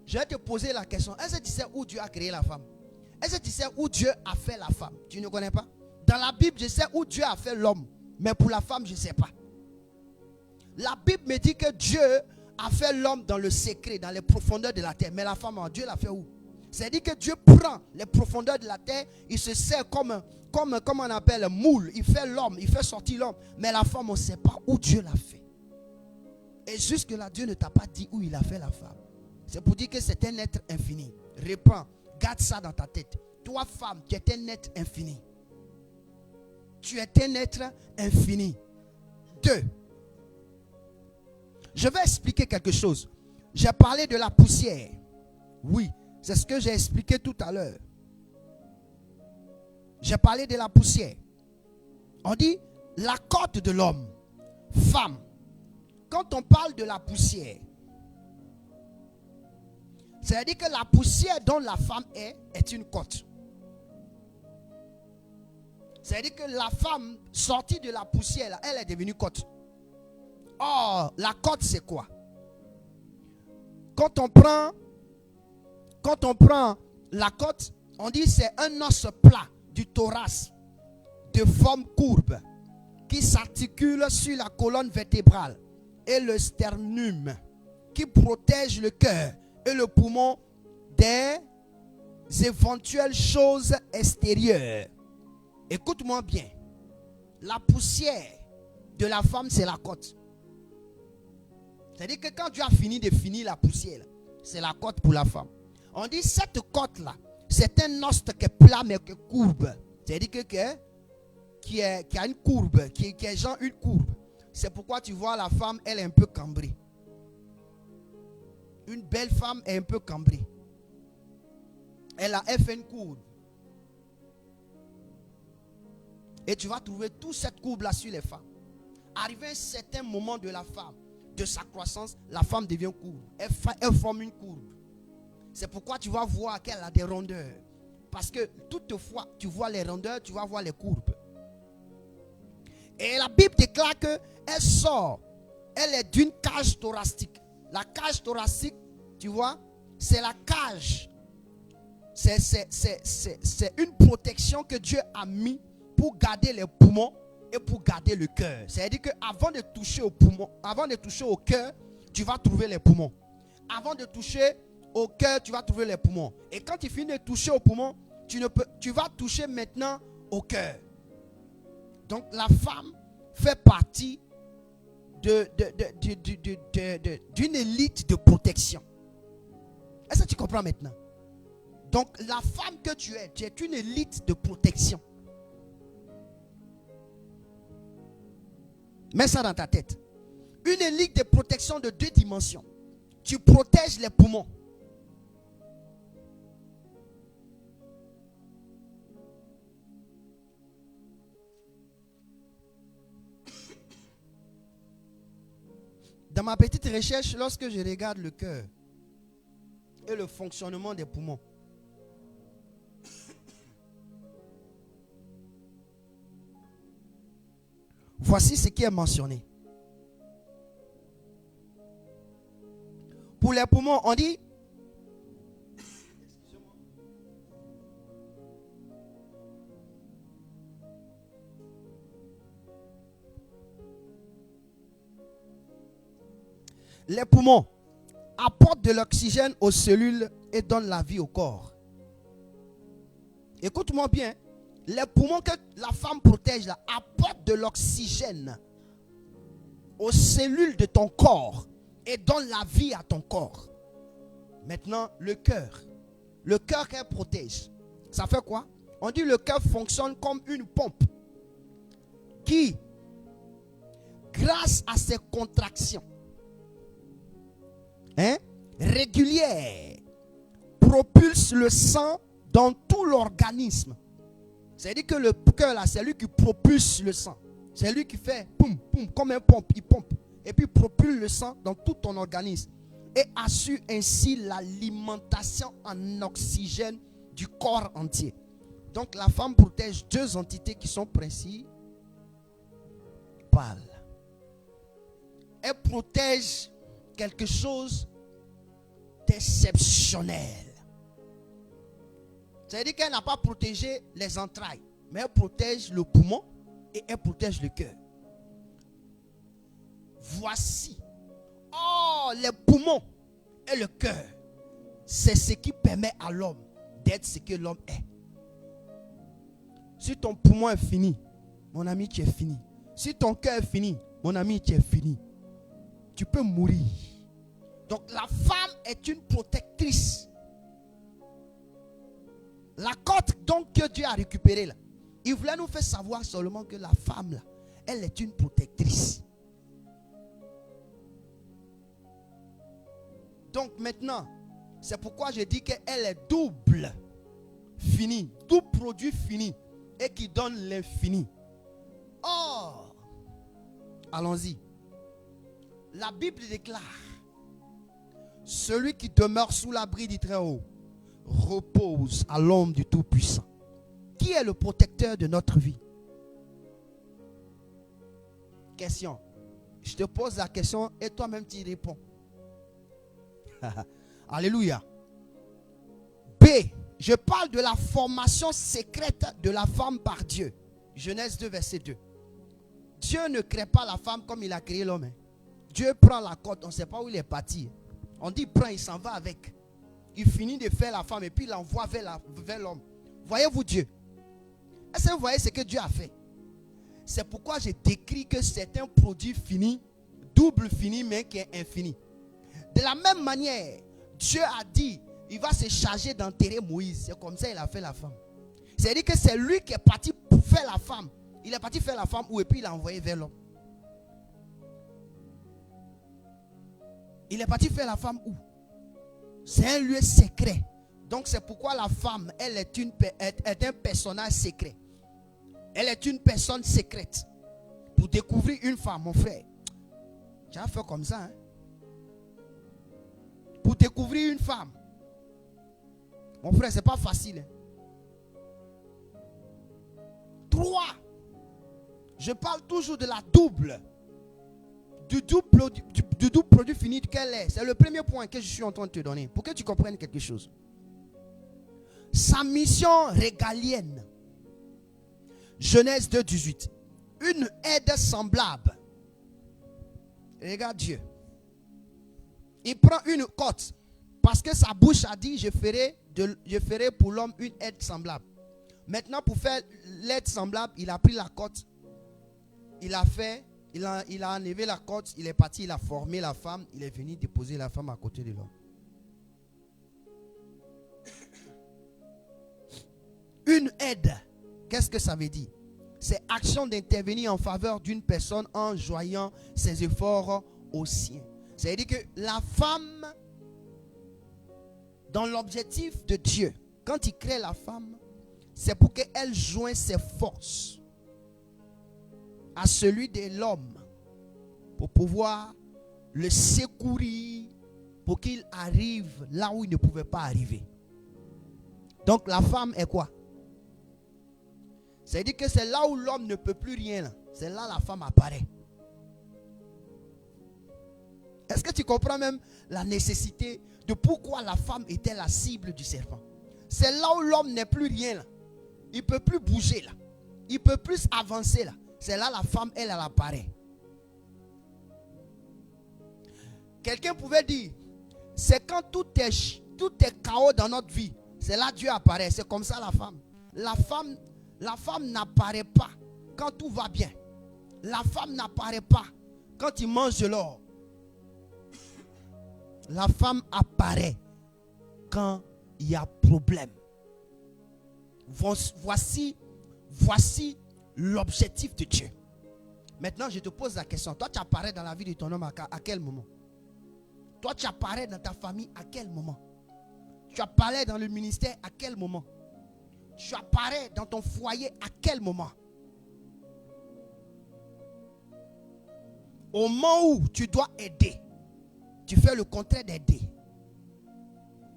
Je vais te poser la question. Est-ce que tu sais où Dieu a créé la femme? Est-ce que tu sais où Dieu a fait la femme? Tu ne connais pas? Dans la Bible, je sais où Dieu a fait l'homme. Mais pour la femme, je ne sais pas. La Bible me dit que Dieu a fait l'homme dans le secret, dans les profondeurs de la terre. Mais la femme, Dieu l'a fait où? C'est-à-dire que Dieu prend les profondeurs de la terre, il se sert comme on appelle un moule. Il fait l'homme, il fait sortir l'homme. Mais la femme, on ne sait pas où Dieu l'a fait. Et jusque-là, Dieu ne t'a pas dit où il a fait la femme. C'est pour dire que c'est un être infini. Reprends, garde ça dans ta tête. Toi, femme, tu es un être infini. Tu es un être infini. 2. Je vais expliquer quelque chose. J'ai parlé de la poussière. Oui, c'est ce que j'ai expliqué tout à l'heure. J'ai parlé de la poussière. On dit la côte de l'homme. Femme. Quand on parle de la poussière, c'est-à-dire que la poussière dont la femme est une côte. C'est-à-dire que la femme sortie de la poussière, elle est devenue côte. Or, la côte, c'est quoi? Quand on prend la côte, on dit c'est un os plat du thorax de forme courbe qui s'articule sur la colonne vertébrale et le sternum, qui protège le cœur et le poumon des éventuelles choses extérieures. Écoute-moi bien. La poussière de la femme, c'est la côte. C'est-à-dire que quand tu as fini de finir la poussière, c'est la côte pour la femme. On dit cette côte-là, c'est un os qui est plat mais qui est courbe. C'est-à-dire que qui a une courbe, qui est genre une courbe. C'est pourquoi tu vois la femme, elle est un peu cambrée. Une belle femme est un peu cambrée. Elle fait une courbe. Et tu vas trouver toute cette courbe-là sur les femmes. Arrivé à un certain moment de la femme, de sa croissance, la femme devient courbe. Elle forme une courbe. C'est pourquoi tu vas voir qu'elle a des rondeurs. Parce que toutefois, tu vois les rondeurs, tu vas voir les courbes. Et la Bible déclare qu'elle sort. Elle est d'une cage thoracique. La cage thoracique, tu vois, c'est la cage. C'est une protection que Dieu a mis pour garder les poumons et pour garder le cœur. C'est-à-dire qu'avant de toucher au poumon, avant de toucher au cœur, tu vas trouver les poumons. Avant de toucher au cœur, tu vas trouver les poumons. Et quand tu finis de toucher au poumon, tu vas toucher maintenant au cœur. Donc la femme fait partie d'une élite de protection. Est-ce que tu comprends maintenant? Donc la femme que tu es une élite de protection. Mets ça dans ta tête. Une élite de protection de 2 dimensions. Tu protèges les poumons. Dans ma petite recherche, lorsque je regarde le cœur et le fonctionnement des poumons, voici ce qui est mentionné. Pour les poumons, on dit les poumons apportent de l'oxygène aux cellules et donnent la vie au corps. Écoute-moi bien. Les poumons que la femme protège là, apportent de l'oxygène aux cellules de ton corps et donnent la vie à ton corps. Maintenant, le cœur. Le cœur qu'elle protège, ça fait quoi? On dit le cœur fonctionne comme une pompe qui grâce à ses contractions régulières, propulse le sang dans tout l'organisme. C'est-à-dire que le cœur là, c'est lui qui propulse le sang. C'est lui qui fait poum, poum, comme un pompe, il pompe. Et puis propulse le sang dans tout ton organisme. Et assure ainsi l'alimentation en oxygène du corps entier. Donc la femme protège deux entités qui sont principales. Elle protège quelque chose d'exceptionnel. C'est-à-dire qu'elle n'a pas protégé les entrailles, mais elle protège le poumon et elle protège le cœur. Voici. Oh, les poumons et le cœur, c'est ce qui permet à l'homme d'être ce que l'homme est. Si ton poumon est fini, mon ami, tu es fini. Si ton cœur est fini, mon ami, tu es fini. Tu peux mourir. Donc la femme est une protectrice. La côte donc que Dieu a récupérée là, il voulait nous faire savoir seulement que la femme là, elle est une protectrice. Donc maintenant, c'est pourquoi je dis qu'elle est double finie, double produit fini et qui donne l'infini. Or, allons-y. La Bible déclare: celui qui demeure sous l'abri du Très-Haut repose à l'ombre du Tout-Puissant. Qui est le protecteur de notre vie? Question. Je te pose la question et toi-même tu y réponds. Alléluia. B. Je parle de la formation secrète de la femme par Dieu. Genèse 2, verset 2. Dieu ne crée pas la femme comme il a créé l'homme. Dieu prend la côte, on ne sait pas où il est parti. On dit prend, il s'en va avec. Il finit de faire la femme et puis il l'envoie vers l'homme. Voyez-vous Dieu? Est-ce que vous voyez ce que Dieu a fait? C'est pourquoi je décris que c'est un produit fini, double fini, mais qui est infini. De la même manière, Dieu a dit, il va se charger d'enterrer Moïse. C'est comme ça qu'il a fait la femme. C'est-à-dire que c'est lui qui est parti pour faire la femme. Il est parti faire la femme où et puis il l'a envoyé vers l'homme. Il est parti faire la femme où? C'est un lieu secret. Donc c'est pourquoi la femme, elle est un personnage secret. Elle est une personne secrète. Pour découvrir une femme, mon frère. Tu as fait comme ça, hein? Pour découvrir une femme. Mon frère, c'est pas facile. Hein? 3. Je parle toujours de la double. Du double produit fini qu'elle est. C'est le premier point que je suis en train de te donner. Pour que tu comprennes quelque chose. Sa mission régalienne. Genèse 2, 18. Une aide semblable. Regarde Dieu. Il prend une côte. Parce que sa bouche a dit, je ferai pour l'homme une aide semblable. Maintenant, pour faire l'aide semblable, il a pris la côte. Il a enlevé la côte, il est parti, il a formé la femme, il est venu déposer la femme à côté de l'homme. Une aide, qu'est-ce que ça veut dire? C'est action d'intervenir en faveur d'une personne en joignant ses efforts aux siens. C'est-à-dire que la femme, dans l'objectif de Dieu, quand il crée la femme, c'est pour qu'elle joigne ses forces à celui de l'homme pour pouvoir le secourir pour qu'il arrive là où il ne pouvait pas arriver. Donc la femme est quoi? C'est-à-dire que c'est là où l'homme ne peut plus rien. C'est là la femme apparaît. Est-ce que tu comprends même la nécessité de pourquoi la femme était la cible du serpent? C'est là où l'homme n'est plus rien là. Il ne peut plus bouger là. Il ne peut plus avancer là. C'est là la femme, elle apparaît. Quelqu'un pouvait dire, c'est quand tout est chaos dans notre vie. C'est là Dieu apparaît. C'est comme ça la femme. La femme n'apparaît pas quand tout va bien. La femme n'apparaît pas quand il mange de l'or. La femme apparaît quand il y a problème. Voici l'objectif de Dieu. Maintenant, je te pose la question. Toi, tu apparais dans la vie de ton homme à quel moment? Toi, tu apparais dans ta famille à quel moment? Tu apparais dans le ministère à quel moment? Tu apparais dans ton foyer à quel moment? Au moment où tu dois aider, tu fais le contraire d'aider.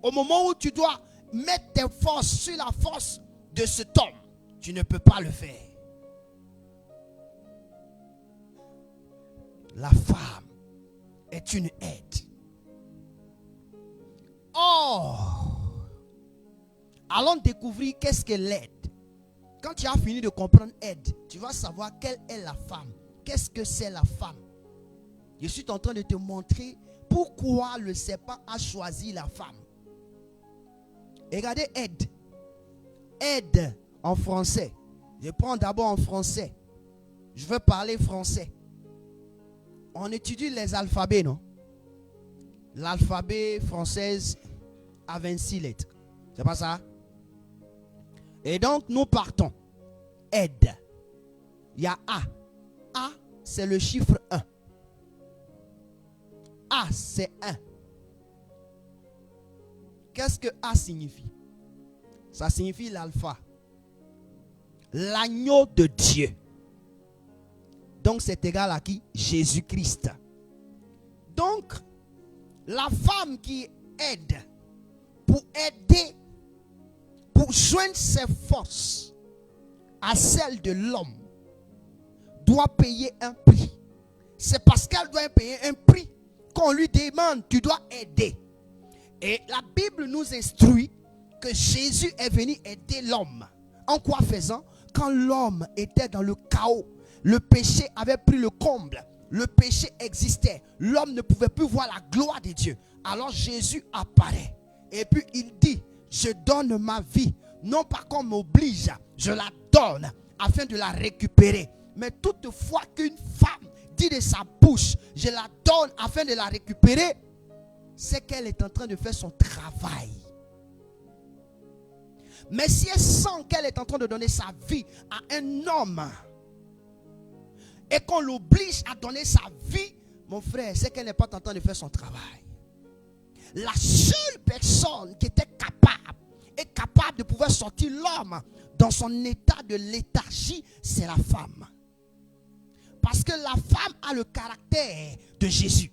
Au moment où tu dois mettre tes forces sur la force de cet homme, tu ne peux pas le faire. La femme est une aide. Or, allons découvrir qu'est-ce que l'aide. Quand tu as fini de comprendre aide, tu vas savoir quelle est la femme. Qu'est-ce que c'est la femme? Je suis en train de te montrer pourquoi le serpent a choisi la femme. Et regardez aide. Aide en français. Je prends d'abord en français. Je veux parler français. On étudie les alphabets, non? L'alphabet français a 26 lettres. C'est pas ça? Et donc, nous partons. Aide. Il y a A. A, c'est le chiffre 1. A, c'est 1. Qu'est-ce que A signifie? Ça signifie l'alpha. L'agneau de Dieu. Donc, c'est égal à qui? Jésus-Christ. Donc, la femme qui aide, pour aider, pour joindre ses forces à celles de l'homme, doit payer un prix. C'est parce qu'elle doit payer un prix qu'on lui demande, tu dois aider. Et la Bible nous instruit que Jésus est venu aider l'homme. En quoi faisant? Quand l'homme était dans le chaos, le péché avait pris le comble, le péché existait, l'homme ne pouvait plus voir la gloire de Dieu. Alors Jésus apparaît et puis il dit, je donne ma vie, non pas qu'on m'oblige, je la donne afin de la récupérer. Mais toutefois qu'une femme dit de sa bouche, je la donne afin de la récupérer, c'est qu'elle est en train de faire son travail. Mais si elle sent qu'elle est en train de donner sa vie à un homme et qu'on l'oblige à donner sa vie, mon frère, c'est qu'elle n'est pas en train de faire son travail. La seule personne qui était capable de pouvoir sortir l'homme dans son état de léthargie, c'est la femme. Parce que la femme a le caractère de Jésus.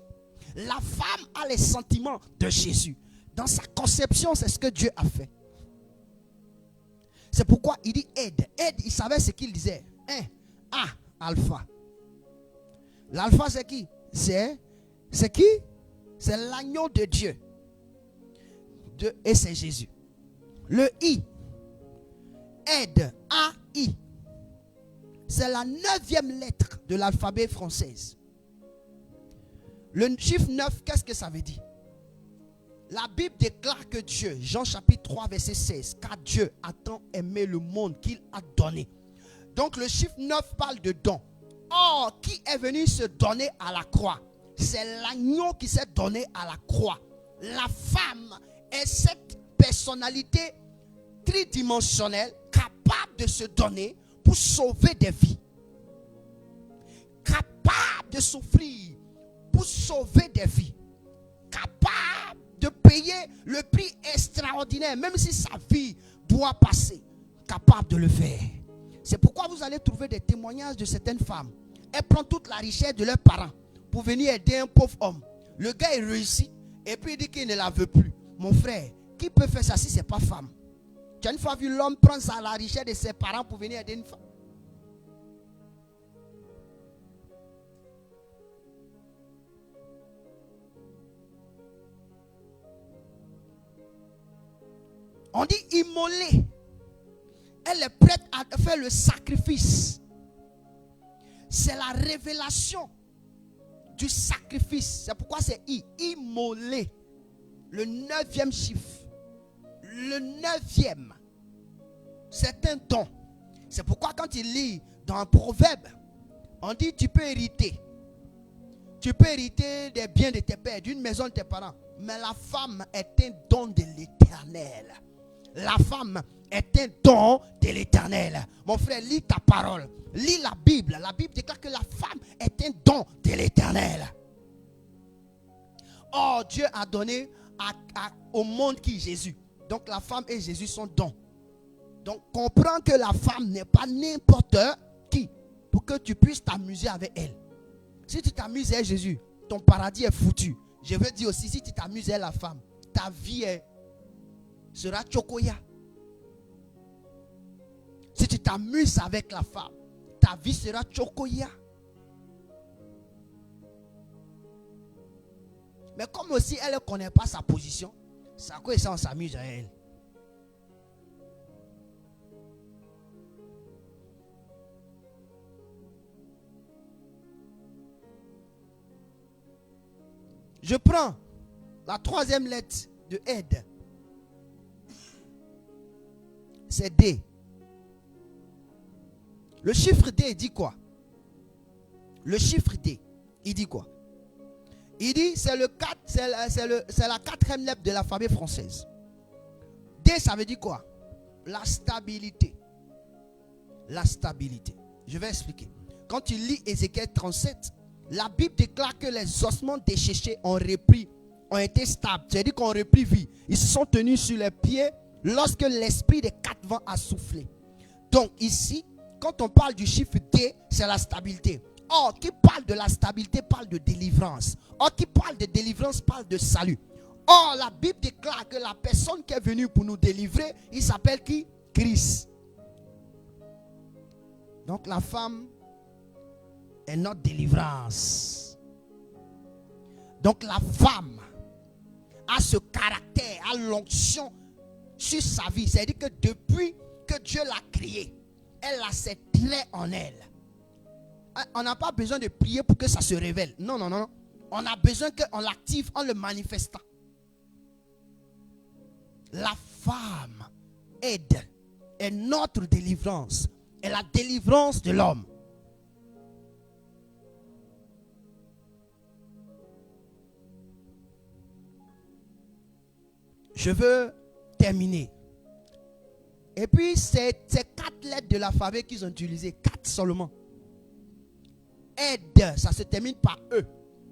La femme a les sentiments de Jésus. Dans sa conception, c'est ce que Dieu a fait. C'est pourquoi il dit aide. Aide, il savait ce qu'il disait. A, alpha. L'alpha, c'est qui? C'est qui? C'est l'agneau de Dieu. Et c'est Jésus. Le I. Aide. A-I. C'est la 9e lettre de l'alphabet français. Le chiffre 9, qu'est-ce que ça veut dire? La Bible déclare que Dieu, Jean chapitre 3 verset 16, car Dieu a tant aimé le monde qu'il a donné. Donc le chiffre 9 parle de don. Or, qui est venu se donner à la croix? C'est l'agneau qui s'est donné à la croix. La femme est cette personnalité tridimensionnelle capable de se donner pour sauver des vies. Capable de souffrir pour sauver des vies. Capable de payer le prix extraordinaire, même si sa vie doit passer. Capable de le faire. C'est pourquoi vous allez trouver des témoignages de certaines femmes. Elles prennent toute la richesse de leurs parents pour venir aider un pauvre homme. Le gars il réussit et puis il dit qu'il ne la veut plus. Mon frère, qui peut faire ça si ce n'est pas femme? Tu as une fois vu l'homme prendre la richesse de ses parents pour venir aider une femme? On dit immoler. Elle est prête à faire le sacrifice. C'est la révélation du sacrifice. C'est pourquoi c'est immoler. Le 9e chiffre. Le 9e. C'est un don. C'est pourquoi quand il lit dans un proverbe, on dit tu peux hériter. Tu peux hériter des biens de tes pères, d'une maison de tes parents. Mais la femme est un don de l'Éternel. La femme est un don de l'Éternel. Mon frère, lis ta parole. Lis la Bible. La Bible déclare que la femme est un don de l'Éternel. Oh, Dieu a donné au monde qui est Jésus. Donc la femme et Jésus sont dons. Donc comprends que la femme n'est pas n'importe qui pour que tu puisses t'amuser avec elle. Si tu t'amuses avec Jésus, ton paradis est foutu. Je veux dire aussi, si tu t'amuses avec la femme, ta vie sera chocoya. Si tu t'amuses avec la femme, ta vie sera chocoya. Mais comme aussi elle ne connaît pas sa position, c'est à quoi ça on s'amuse avec elle. Je prends la troisième lettre de aide. C'est D. Le chiffre D dit quoi? Le chiffre D, il dit quoi? Il dit c'est la quatrième lettre de l'alphabet française. D, ça veut dire quoi? La stabilité. La stabilité. Je vais expliquer. Quand tu lis Ézéchiel 37, la Bible déclare que les ossements desséchés ont été stables. C'est-à-dire qu'on a repris vie. Ils se sont tenus sur les pieds lorsque l'esprit des quatre vents a soufflé. Donc ici, quand on parle du chiffre D, c'est la stabilité. Or, qui parle de la stabilité parle de délivrance. Or, qui parle de délivrance parle de salut. Or, la Bible déclare que la personne qui est venue pour nous délivrer, il s'appelle qui? Christ. Donc la femme est notre délivrance. Donc la femme a ce caractère, a l'onction sur sa vie. C'est-à-dire que depuis que Dieu l'a créée, elle a ses traits en elle. On n'a pas besoin de prier pour que ça se révèle. Non, non, non. On a besoin qu'on l'active en le manifestant. La femme est notre délivrance. Est la délivrance de l'homme. Je veux terminer. Et puis, c'est 4 lettres de l'alphabet qu'ils ont utilisées. 4 seulement. Aide, ça se termine par E.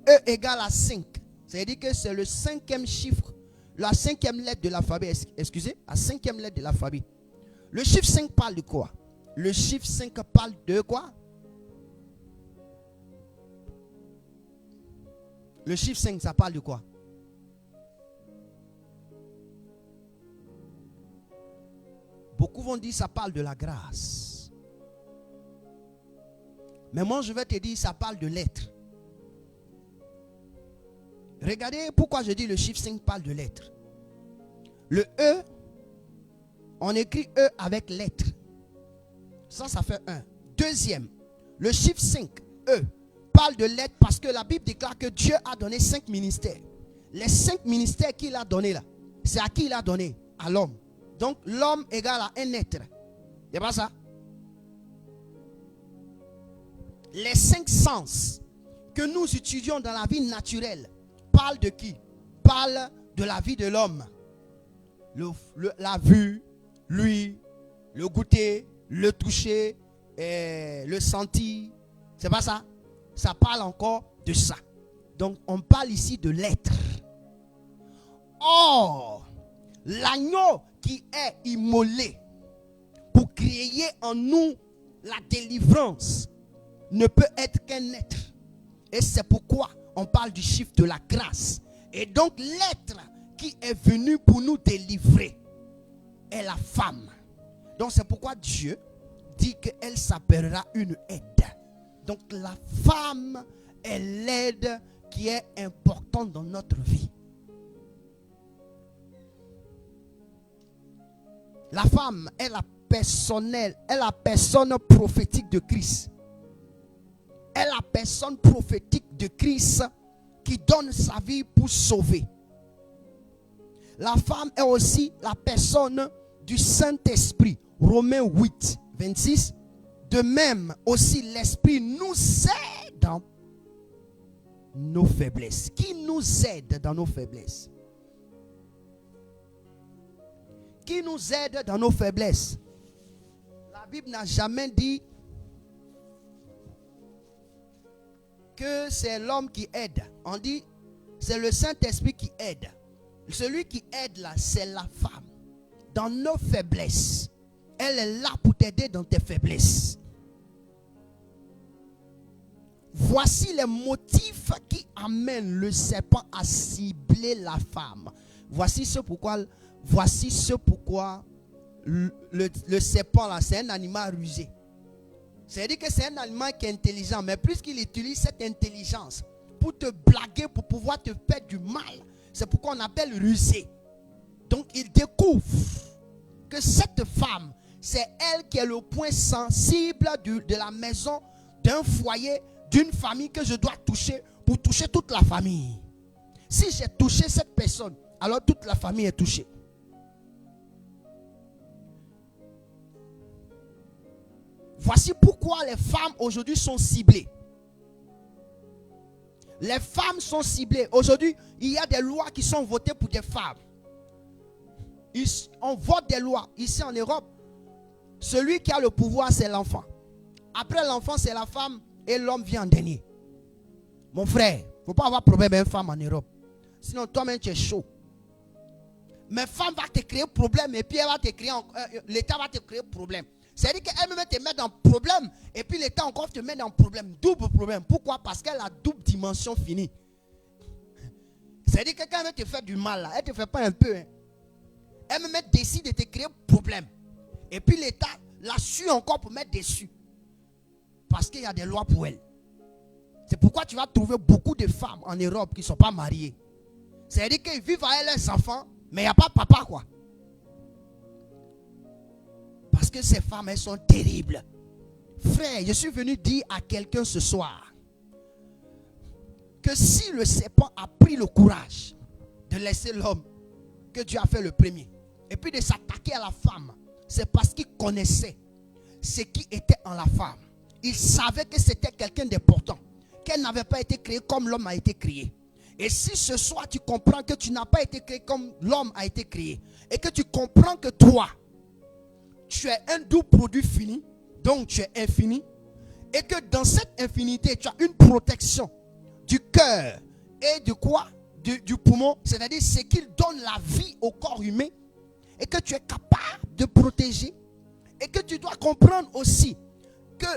E égale à 5. C'est-à-dire que c'est le 5e chiffre. La 5e lettre de l'alphabet. Excusez, la 5e lettre de l'alphabet. Le chiffre 5 parle de quoi? Le chiffre 5 parle de quoi? Le chiffre 5, ça parle de quoi? Beaucoup vont dire ça parle de la grâce. Mais moi je vais te dire ça parle de l'être. Regardez pourquoi je dis le chiffre 5 parle de l'être. Le E, on écrit E avec l'être. Ça fait 1. Deuxième, le chiffre 5, E, parle de l'être parce que la Bible déclare que Dieu a donné 5 ministères. Les 5 ministères qu'il a donnés là, c'est à qui il a donné? À l'homme. Donc l'homme égale à un être. C'est pas ça? Les 5 sens que nous étudions dans la vie naturelle parlent de qui? Parlent de la vie de l'homme. La vue, l'ouïe, le goûter, le toucher, le sentir. C'est pas ça? Ça parle encore de ça. Donc on parle ici de l'être. Or, l'agneau qui est immolé pour créer en nous la délivrance ne peut être qu'un être. Et c'est pourquoi on parle du chiffre de la grâce. Et donc l'être qui est venu pour nous délivrer est la femme. Donc c'est pourquoi Dieu dit qu'elle s'appellera une aide. Donc la femme est l'aide qui est importante dans notre vie. La femme est la personne prophétique de Christ. Est la personne prophétique de Christ qui donne sa vie pour sauver. La femme est aussi la personne du Saint-Esprit. Romains 8, 26. De même aussi l'Esprit nous aide dans nos faiblesses. Qui nous aide dans nos faiblesses? qui nous aide dans nos faiblesses. La Bible n'a jamais dit que c'est l'homme qui aide. On dit c'est le Saint-Esprit qui aide. Celui qui aide là, c'est la femme. Dans nos faiblesses, elle est là pour t'aider dans tes faiblesses. Voici les motifs qui amènent le serpent à cibler la femme. Voici ce pourquoi le serpent là, c'est un animal rusé. C'est-à-dire que c'est un animal qui est intelligent, mais plus qu'il utilise cette intelligence pour te blaguer, pour pouvoir te faire du mal, c'est pourquoi on appelle rusé. Donc il découvre que cette femme, c'est elle qui est le point sensible de la maison, d'un foyer, d'une famille que je dois toucher pour toucher toute la famille. Si j'ai touché cette personne, alors toute la famille est touchée. Voici pourquoi les femmes aujourd'hui sont ciblées. Les femmes sont ciblées. Aujourd'hui, il y a des lois qui sont votées pour des femmes. On vote des lois. Ici en Europe, celui qui a le pouvoir, c'est l'enfant. Après l'enfant, c'est la femme et l'homme vient en dernier. Mon frère, il ne faut pas avoir problème avec une femme en Europe. Sinon, toi-même, tu es chaud. Mais femme va te créer problème et puis elle va te créer, l'État va te créer problème. C'est-à-dire qu'elle-même te met dans problème et puis l'État encore te met dans problème. Double problème. Pourquoi? Parce qu'elle a double dimension finie. C'est-à-dire que quand elle te fait du mal, là, elle ne te fait pas un peu. Hein. Elle-même décide de te créer problème. Et puis l'État la suit encore pour mettre dessus. Parce qu'il y a des lois pour elle. C'est pourquoi tu vas trouver beaucoup de femmes en Europe qui ne sont pas mariées. C'est-à-dire qu'ils vivent avec leurs enfants, mais il n'y a pas papa quoi. Parce que ces femmes, elles sont terribles. Frère, je suis venu dire à quelqu'un ce soir que si le serpent a pris le courage de laisser l'homme que Dieu a fait le premier et puis de s'attaquer à la femme, c'est parce qu'il connaissait ce qui était en la femme. Il savait que c'était quelqu'un d'important, qu'elle n'avait pas été créée comme l'homme a été créé. Et si ce soir tu comprends que tu n'as pas été créé comme l'homme a été créé, et que tu comprends que toi, tu es un doux produit fini, donc tu es infini, et que dans cette infinité, tu as une protection du cœur et de quoi? Du poumon, c'est-à-dire ce qu'il donne la vie au corps humain, et que tu es capable de protéger, et que tu dois comprendre aussi que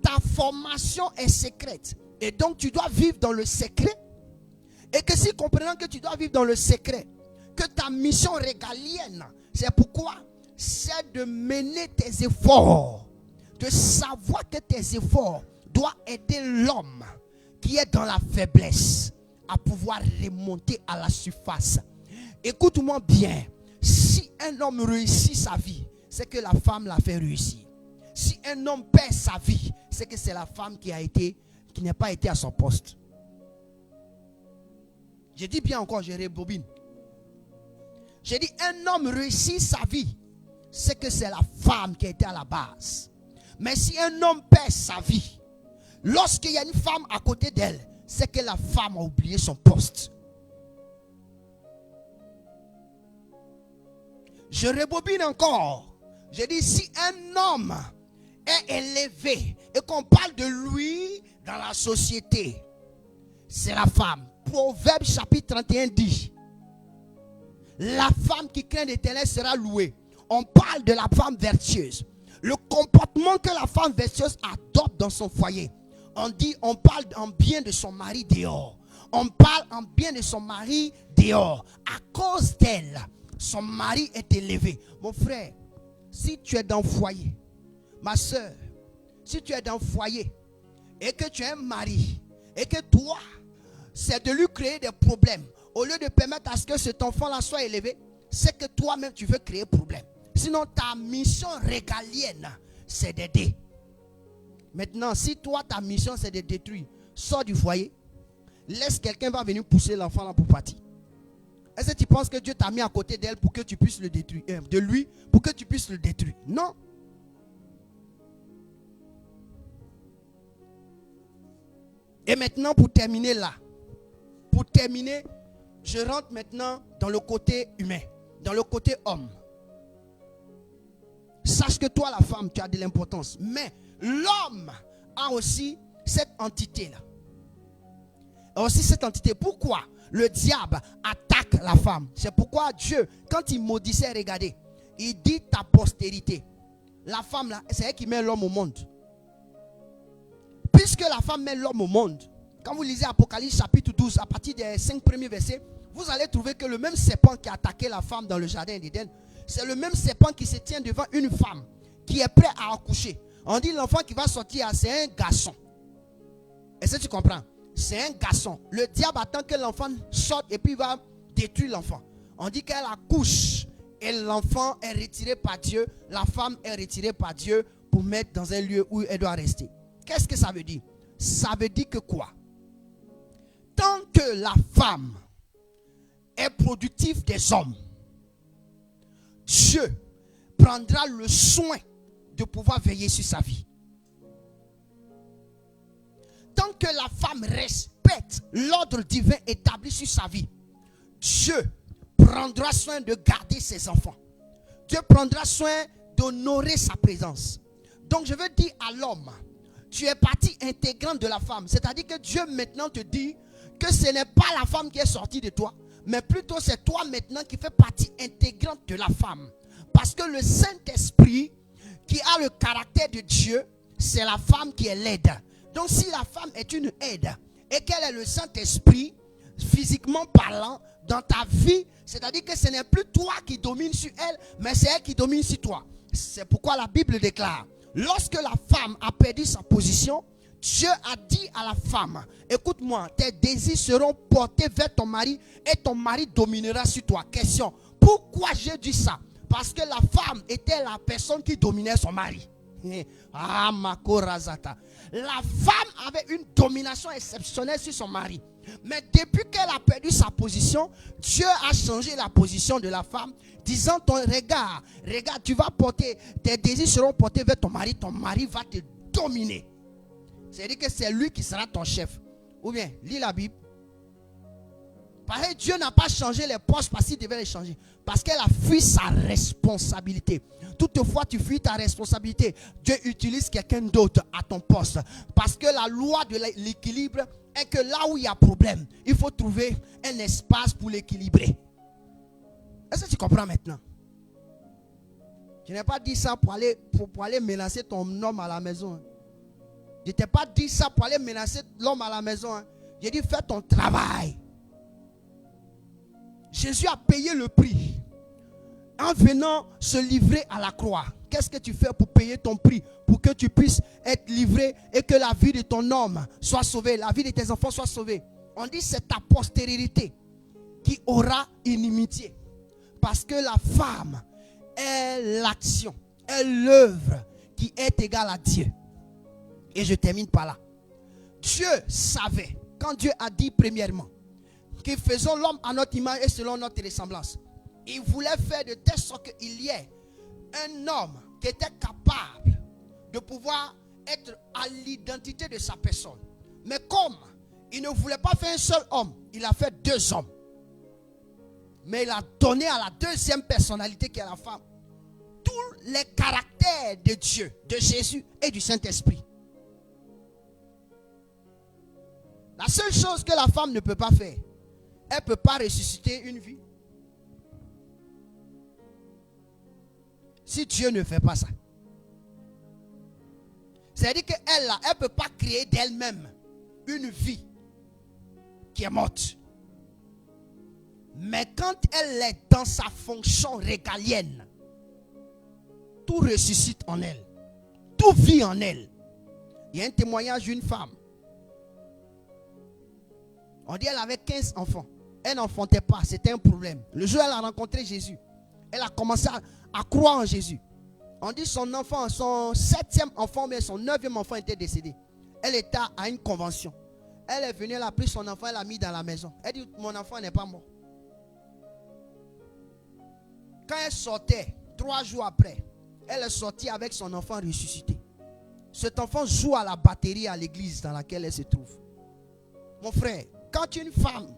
ta formation est secrète, et donc tu dois vivre dans le secret, et que si comprenant que tu dois vivre dans le secret, que ta mission régalienne, c'est pourquoi c'est de mener tes efforts, de savoir que tes efforts doivent aider l'homme qui est dans la faiblesse à pouvoir remonter à la surface. Écoute-moi bien, si un homme réussit sa vie, c'est que la femme l'a fait réussir. Si un homme perd sa vie, c'est que c'est la femme qui n'a pas été à son poste. Je dis bien encore, je rebobine. J'ai dit un homme réussit sa vie, c'est que c'est la femme qui a été à la base. Mais si un homme perd sa vie, lorsqu'il y a une femme à côté d'elle, c'est que la femme a oublié son poste. Je rebobine encore. Je dis si un homme est élevé et qu'on parle de lui dans la société, c'est la femme. Proverbe chapitre 31 dit: la femme qui craint l'Éternel sera louée. On parle de la femme vertueuse. Le comportement que la femme vertueuse adopte dans son foyer. On parle en bien de son mari dehors. On parle en bien de son mari dehors. À cause d'elle, son mari est élevé. Mon frère, si tu es dans le foyer, ma soeur, si tu es dans le foyer et que tu es un mari et que toi, c'est de lui créer des problèmes, au lieu de permettre à ce que cet enfant-là soit élevé, c'est que toi-même tu veux créer problème. Sinon ta mission régalienne, c'est d'aider. Maintenant, si toi ta mission c'est de détruire, sors du foyer, laisse quelqu'un va venir pousser l'enfant là pour partir. Est-ce que tu penses que Dieu t'a mis à côté d'elle pour que tu puisses le détruire, de lui pour que tu puisses le détruire? Non. Et maintenant, pour terminer là, je rentre maintenant dans le côté humain, dans le côté homme. Sache que toi, la femme, tu as de l'importance. Mais l'homme a aussi cette entité-là. Aussi cette entité. Pourquoi le diable attaque la femme? C'est pourquoi Dieu, quand il maudissait, regardez, il dit ta postérité. La femme, là, c'est elle qui met l'homme au monde. Puisque la femme met l'homme au monde, quand vous lisez Apocalypse chapitre 12, à partir des 5 premiers versets, vous allez trouver que le même serpent qui a attaqué la femme dans le jardin d'Éden, c'est le même serpent qui se tient devant une femme qui est prête à accoucher. On dit l'enfant qui va sortir, c'est un garçon. Est-ce que tu comprends? C'est un garçon. Le diable attend que l'enfant sorte et puis il va détruire l'enfant. On dit qu'elle accouche et l'enfant est retiré par Dieu. La femme est retirée par Dieu pour mettre dans un lieu où elle doit rester. Qu'est-ce que ça veut dire? Ça veut dire que quoi? Tant que la femme est productive des hommes, Dieu prendra le soin de pouvoir veiller sur sa vie. Tant que la femme respecte l'ordre divin établi sur sa vie, Dieu prendra soin de garder ses enfants. Dieu prendra soin d'honorer sa présence. Donc je veux dire à l'homme, tu es partie intégrante de la femme. C'est-à-dire que Dieu maintenant te dit que ce n'est pas la femme qui est sortie de toi, mais plutôt c'est toi maintenant qui fais partie intégrante de la femme. Parce que le Saint-Esprit qui a le caractère de Dieu, c'est la femme qui est l'aide. Donc si la femme est une aide et qu'elle est le Saint-Esprit, physiquement parlant, dans ta vie, c'est-à-dire que ce n'est plus toi qui domine sur elle, mais c'est elle qui domine sur toi. C'est pourquoi la Bible déclare, lorsque la femme a perdu sa position, Dieu a dit à la femme, écoute-moi, tes désirs seront portés vers ton mari et ton mari dominera sur toi. Question, pourquoi j'ai dit ça? Parce que la femme était la personne qui dominait son mari. Ah, Makorazata. La femme avait une domination exceptionnelle sur son mari. Mais depuis qu'elle a perdu sa position, Dieu a changé la position de la femme, disant ton regarde, tu vas porter, tes désirs seront portés vers ton mari va te dominer. C'est-à-dire que c'est lui qui sera ton chef. Ou bien, lis la Bible. Pareil, Dieu n'a pas changé les postes parce qu'il devait les changer. Parce qu'elle a fui sa responsabilité. Toutefois, tu fuis ta responsabilité. Dieu utilise quelqu'un d'autre à ton poste. Parce que la loi de l'équilibre est que là où il y a problème, il faut trouver un espace pour l'équilibrer. Est-ce que tu comprends maintenant? Je n'ai pas dit ça pour aller menacer ton homme à la maison. Je ne t'ai pas dit ça pour aller menacer l'homme à la maison. J'ai dit fais ton travail. Jésus a payé le prix en venant se livrer à la croix. Qu'est-ce que tu fais pour payer ton prix? Pour que tu puisses être livré et que la vie de ton homme soit sauvée, la vie de tes enfants soit sauvée. On dit c'est ta postérité qui aura inimitié. Parce que la femme est l'action, est l'œuvre qui est égale à Dieu. Et je termine par là. Dieu savait, quand Dieu a dit premièrement, que faisons l'homme à notre image et selon notre ressemblance. Il voulait faire de telle sorte qu'il y ait un homme qui était capable de pouvoir être à l'identité de sa personne. Mais comme il ne voulait pas faire un seul homme, il a fait deux hommes. Mais il a donné à la deuxième personnalité qui est la femme tous les caractères de Dieu, de Jésus et du Saint-Esprit. La seule chose que la femme ne peut pas faire, elle ne peut pas ressusciter une vie. Si Dieu ne fait pas ça. C'est-à-dire qu'elle, elle ne peut pas créer d'elle-même une vie qui est morte. Mais quand elle est dans sa fonction régalienne, tout ressuscite en elle. Tout vit en elle. Il y a un témoignage d'une femme. On dit qu'elle avait 15 enfants. Elle n'enfantait pas, c'était un problème. Le jour où elle a rencontré Jésus, elle a commencé à croire en Jésus. On dit son enfant, son 7e enfant, mais son 9e enfant était décédé. Elle était à une convention. Elle est venue, elle a pris son enfant, elle l'a mis dans la maison. Elle dit, mon enfant n'est pas mort. Quand elle sortait, 3 jours après, elle est sortie avec son enfant ressuscité. Cet enfant joue à la batterie à l'église dans laquelle elle se trouve. Mon frère, quand une femme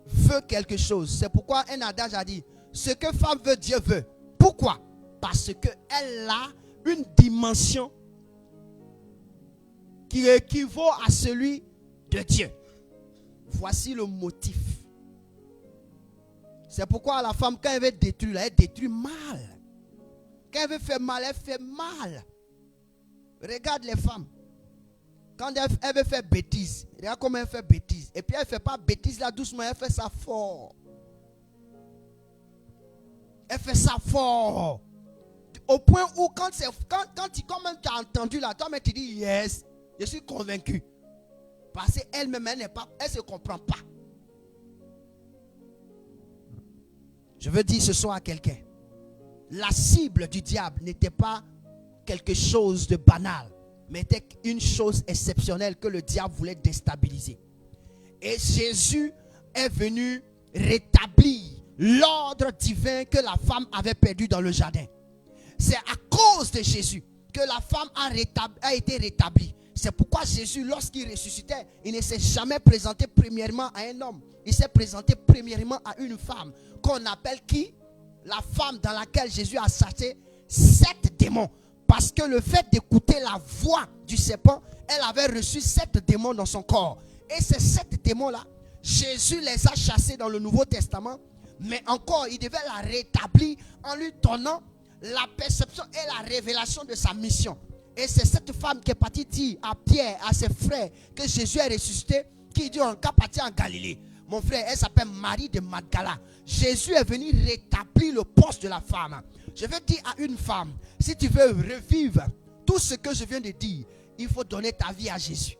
veut quelque chose, c'est pourquoi un adage a dit, ce que femme veut, Dieu veut. Pourquoi? parce qu'elle a une dimension qui équivaut à celui de Dieu. Voici le motif. C'est pourquoi la femme, quand elle veut détruire, elle détruit mal. Quand elle veut faire mal, elle fait mal. Regarde les femmes. Quand elle veut faire bêtise, regarde comment elle fait bêtise. Et puis elle ne fait pas bêtise là doucement, elle fait ça fort. Elle fait ça fort. Au point où quand tu as entendu là, toi-même tu dis yes, je suis convaincu. Parce qu'elle-même, elle ne se comprend pas. Je veux dire ce soir à quelqu'un. La cible du diable n'était pas quelque chose de banal, mais était une chose exceptionnelle que le diable voulait déstabiliser. Et Jésus est venu rétablir l'ordre divin que la femme avait perdu dans le jardin. C'est à cause de Jésus que la femme a été rétablie. C'est pourquoi Jésus, lorsqu'il ressuscitait, il ne s'est jamais présenté premièrement à un homme. Il s'est présenté premièrement à une femme qu'on appelle qui? La femme dans laquelle Jésus a chassé 7 démons. Parce que le fait d'écouter la voix du serpent, elle avait reçu 7 démons dans son corps. Et ces 7 démons-là, Jésus les a chassés dans le Nouveau Testament. Mais encore, il devait la rétablir en lui donnant la perception et la révélation de sa mission. Et c'est cette femme qui est partie dire à Pierre, à ses frères, que Jésus est ressuscité, qui dit on est parti en Galilée. Mon frère, elle s'appelle Marie de Magdala. Jésus est venu rétablir le poste de la femme. Je veux dire à une femme, si tu veux revivre tout ce que je viens de dire, il faut donner ta vie à Jésus.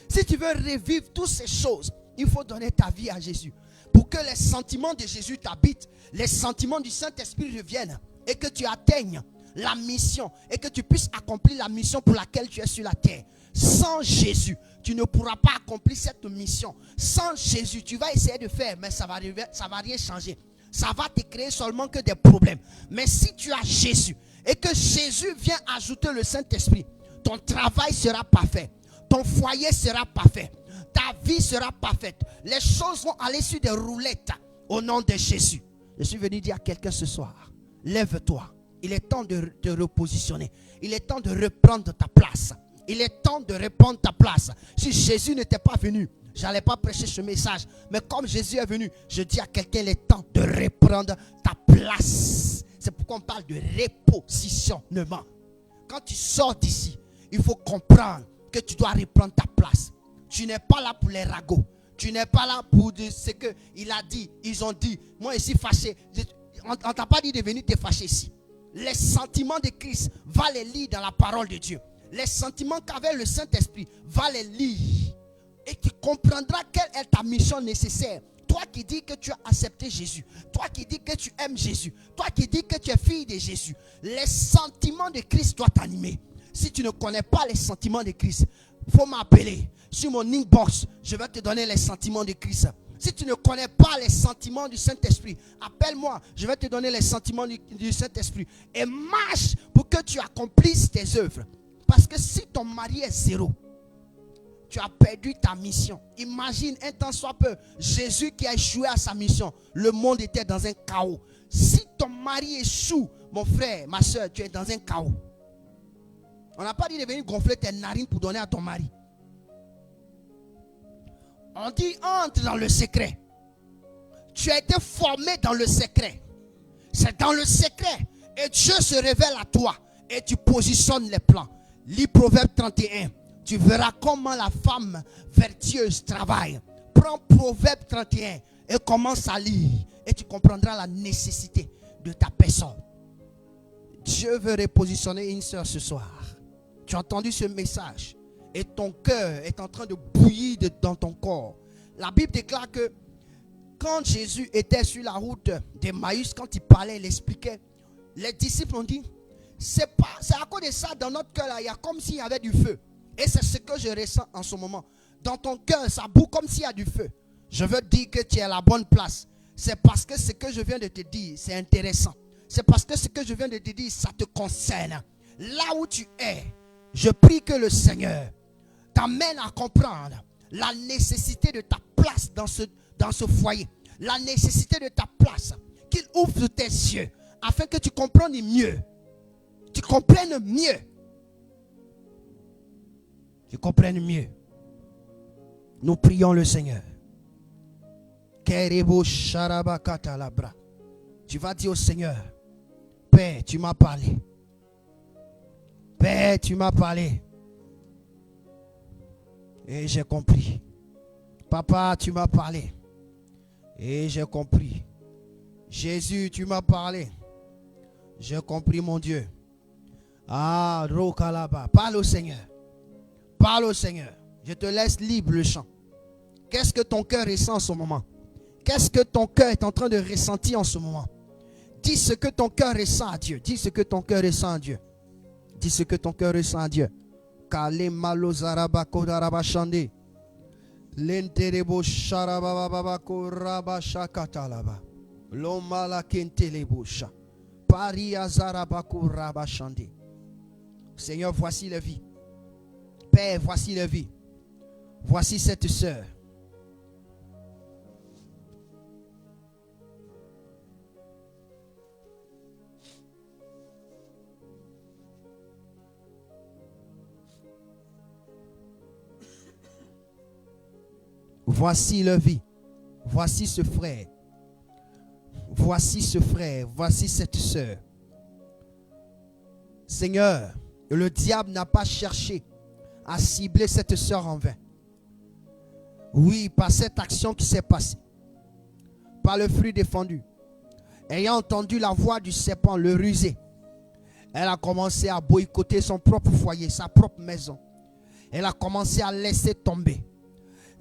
Si tu veux revivre toutes ces choses, il faut donner ta vie à Jésus. Pour que les sentiments de Jésus t'habitent, les sentiments du Saint-Esprit reviennent et que tu atteignes la mission et que tu puisses accomplir la mission pour laquelle tu es sur la terre. Sans Jésus, tu ne pourras pas accomplir cette mission. Sans Jésus, tu vas essayer de faire, mais ça va rien changer. Ça va te créer seulement que des problèmes. Mais si tu as Jésus et que Jésus vient ajouter le Saint-Esprit, ton travail sera parfait. Ton foyer sera parfait. Ta vie sera parfaite. Les choses vont aller sur des roulettes au nom de Jésus. Je suis venu dire à quelqu'un ce soir, lève-toi. Il est temps de te repositionner. Il est temps de reprendre ta place. Il est temps de reprendre ta place. Si Jésus n'était pas venu, je n'allais pas prêcher ce message. Mais comme Jésus est venu, je dis à quelqu'un, il est temps de reprendre ta place. C'est pourquoi on parle de repositionnement. Quand tu sors d'ici, il faut comprendre que tu dois reprendre ta place. Tu n'es pas là pour les ragots. Tu n'es pas là pour ce qu'il a dit. Ils ont dit, moi ici fâché. On ne t'a pas dit de venir te fâcher ici. Les sentiments de Christ, va les lire dans la parole de Dieu. Les sentiments qu'avait le Saint-Esprit, va les lire. Et tu comprendras quelle est ta mission nécessaire. Toi qui dis que tu as accepté Jésus. Toi qui dis que tu aimes Jésus. Toi qui dis que tu es fille de Jésus. Les sentiments de Christ doivent t'animer. Si tu ne connais pas les sentiments de Christ, il faut m'appeler. Sur mon inbox, je vais te donner les sentiments de Christ. Si tu ne connais pas les sentiments du Saint-Esprit, appelle-moi, je vais te donner les sentiments du Saint-Esprit. Et marche pour que tu accomplisses tes œuvres. Parce que si ton mari est zéro, tu as perdu ta mission. Imagine un temps soit peu, Jésus qui a échoué à sa mission, le monde était dans un chaos. Si ton mari échoue, mon frère, ma soeur, tu es dans un chaos. On n'a pas dit de venir gonfler tes narines pour donner à ton mari. On dit entre dans le secret. Tu as été formé dans le secret. C'est dans le secret. Et Dieu se révèle à toi. Et tu positionnes les plans. Lis Proverbe 31. Tu verras comment la femme vertueuse travaille. Prends Proverbe 31 et commence à lire. Et tu comprendras la nécessité de ta personne. Dieu veut repositionner une soeur ce soir. Tu as entendu ce message. Et ton cœur est en train de bouillir dans ton corps. La Bible déclare que quand Jésus était sur la route d'Emmaüs, quand il parlait, il expliquait, les disciples ont dit, c'est à cause de ça, dans notre cœur, là, il y a comme s'il y avait du feu. Et c'est ce que je ressens en ce moment. Dans ton cœur, ça boue comme s'il y a du feu. Je veux dire que tu es à la bonne place. C'est parce que ce que je viens de te dire, c'est intéressant. C'est parce que ce que je viens de te dire, ça te concerne. Là où tu es, je prie que le Seigneur t'amène à comprendre la nécessité de ta place dans ce foyer. La nécessité de ta place qu'il ouvre tes yeux afin que tu comprennes mieux. Tu comprennes mieux. Tu comprennes mieux. Nous prions le Seigneur. Tu vas dire au Seigneur, Père, tu m'as parlé. Père, tu m'as parlé. Et j'ai compris. Papa, tu m'as parlé. Et j'ai compris. Jésus, tu m'as parlé. J'ai compris, mon Dieu. Ah, Rokalaba. Parle au Seigneur. Parle au Seigneur. Je te laisse libre le chant. Qu'est-ce que ton cœur ressent en ce moment? Qu'est-ce que ton cœur est en train de ressentir en ce moment? Dis ce que ton cœur ressent à Dieu. Dis ce que ton cœur ressent à Dieu. Dis ce que ton cœur ressent à Dieu. Kale malo zaraba kodaraba shande. Lenterebo sharababa koraba shakatalaba. Lomala kentelebosha. Pari azaraba koraba shande. Seigneur, voici la vie. Père, voici la vie. Voici cette sœur. Voici la vie. Voici ce frère. Voici ce frère. Voici cette sœur. Seigneur, le diable n'a pas cherché à cibler cette sœur en vain. Oui, par cette action qui s'est passée, par le fruit défendu, ayant entendu la voix du serpent le ruser, elle a commencé à boycotter son propre foyer, sa propre maison. Elle a commencé à laisser tomber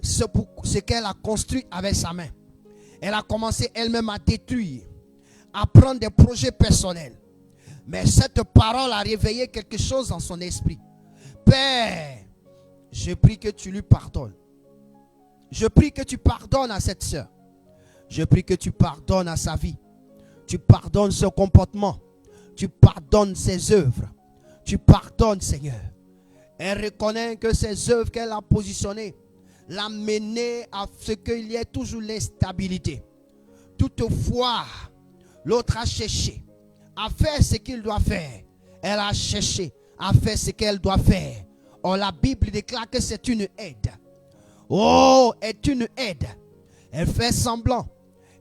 ce qu'elle a construit avec sa main. Elle a commencé elle-même à détruire, à prendre des projets personnels. Mais cette parole a réveillé quelque chose dans son esprit. Père, je prie que tu lui pardonnes. Je prie que tu pardonnes à cette sœur. Je prie que tu pardonnes à sa vie. Tu pardonnes ce comportement. Tu pardonnes ses œuvres. Tu pardonnes, Seigneur. Elle reconnaît que ces œuvres qu'elle a positionnées l'a mené à ce qu'il y ait toujours l'instabilité. Toutefois, l'autre a cherché à faire ce qu'il doit faire. Elle a cherché à faire ce qu'elle doit faire. Or, la Bible déclare que c'est une aide. Oh, est une aide. Elle fait semblant.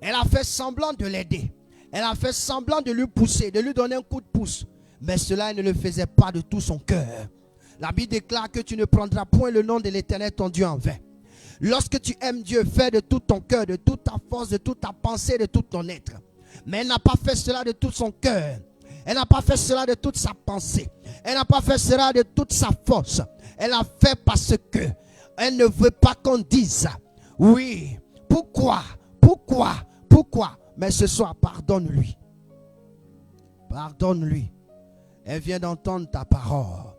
Elle a fait semblant de l'aider. Elle a fait semblant de lui pousser, de lui donner un coup de pouce. Mais cela, elle ne le faisait pas de tout son cœur. La Bible déclare que tu ne prendras point le nom de l'Éternel ton Dieu en vain. Lorsque tu aimes Dieu, fais de tout ton cœur, de toute ta force, de toute ta pensée, de tout ton être. Mais elle n'a pas fait cela de tout son cœur. Elle n'a pas fait cela de toute sa pensée. Elle n'a pas fait cela de toute sa force. Elle a fait parce que elle ne veut pas qu'on dise oui. Pourquoi? Mais ce soir, pardonne-lui. Pardonne-lui. Elle vient d'entendre ta parole.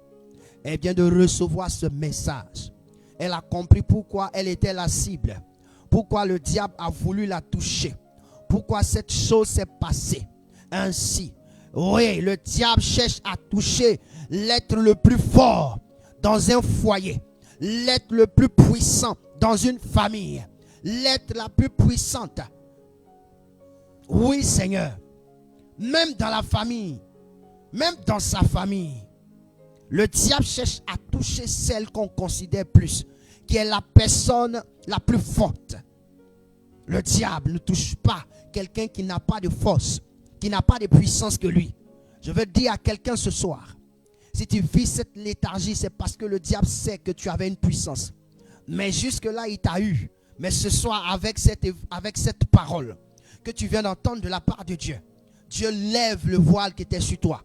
Elle vient de recevoir ce message. Elle a compris pourquoi elle était la cible. Pourquoi le diable a voulu la toucher. Pourquoi cette chose s'est passée ainsi. Oui, le diable cherche à toucher l'être le plus fort dans un foyer. L'être le plus puissant dans une famille. L'être la plus puissante. Oui, Seigneur. Même dans la famille. Même dans sa famille. Le diable cherche à toucher celle qu'on considère plus, qui est la personne la plus forte. Le diable ne touche pas quelqu'un qui n'a pas de force, qui n'a pas de puissance que lui. Je veux dire à quelqu'un ce soir, si tu vis cette léthargie, c'est parce que le diable sait que tu avais une puissance. Mais jusque-là, il t'a eu. Mais ce soir, avec cette parole que tu viens d'entendre de la part de Dieu, Dieu lève le voile qui était sur toi.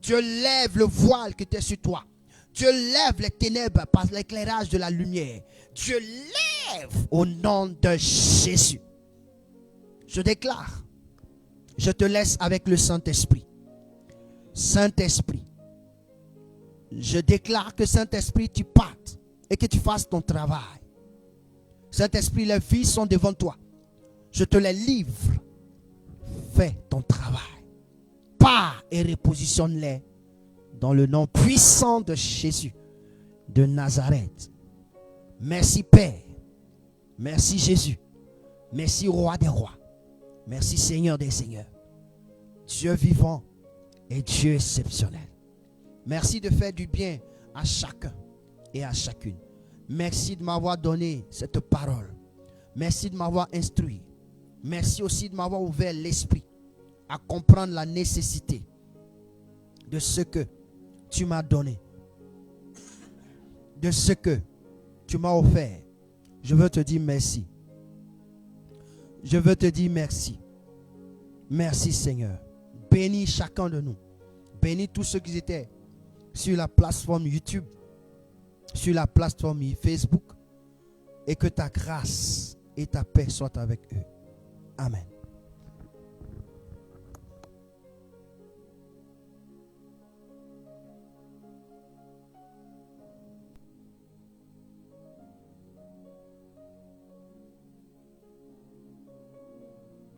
Dieu lève le voile qui était sur toi. Dieu lève les ténèbres par l'éclairage de la lumière. Dieu lève au nom de Jésus. Je déclare, je te laisse avec le Saint-Esprit. Saint-Esprit, je déclare que Saint-Esprit, tu partes et que tu fasses ton travail. Saint-Esprit, les vies sont devant toi. Je te les livre. Fais ton travail. Pars et repositionne-les dans le nom puissant de Jésus de Nazareth. Merci Père. Merci Jésus. Merci Roi des Rois. Merci Seigneur des Seigneurs. Dieu vivant et Dieu exceptionnel. Merci de faire du bien à chacun et à chacune. Merci de m'avoir donné cette parole. Merci de m'avoir instruit. Merci aussi de m'avoir ouvert l'esprit à comprendre la nécessité de ce que tu m'as donné, de ce que tu m'as offert. Je veux te dire merci. Je veux te dire merci. Merci Seigneur. Bénis chacun de nous. Bénis tous ceux qui étaient sur la plateforme YouTube, sur la plateforme Facebook, et que ta grâce et ta paix soient avec eux. Amen.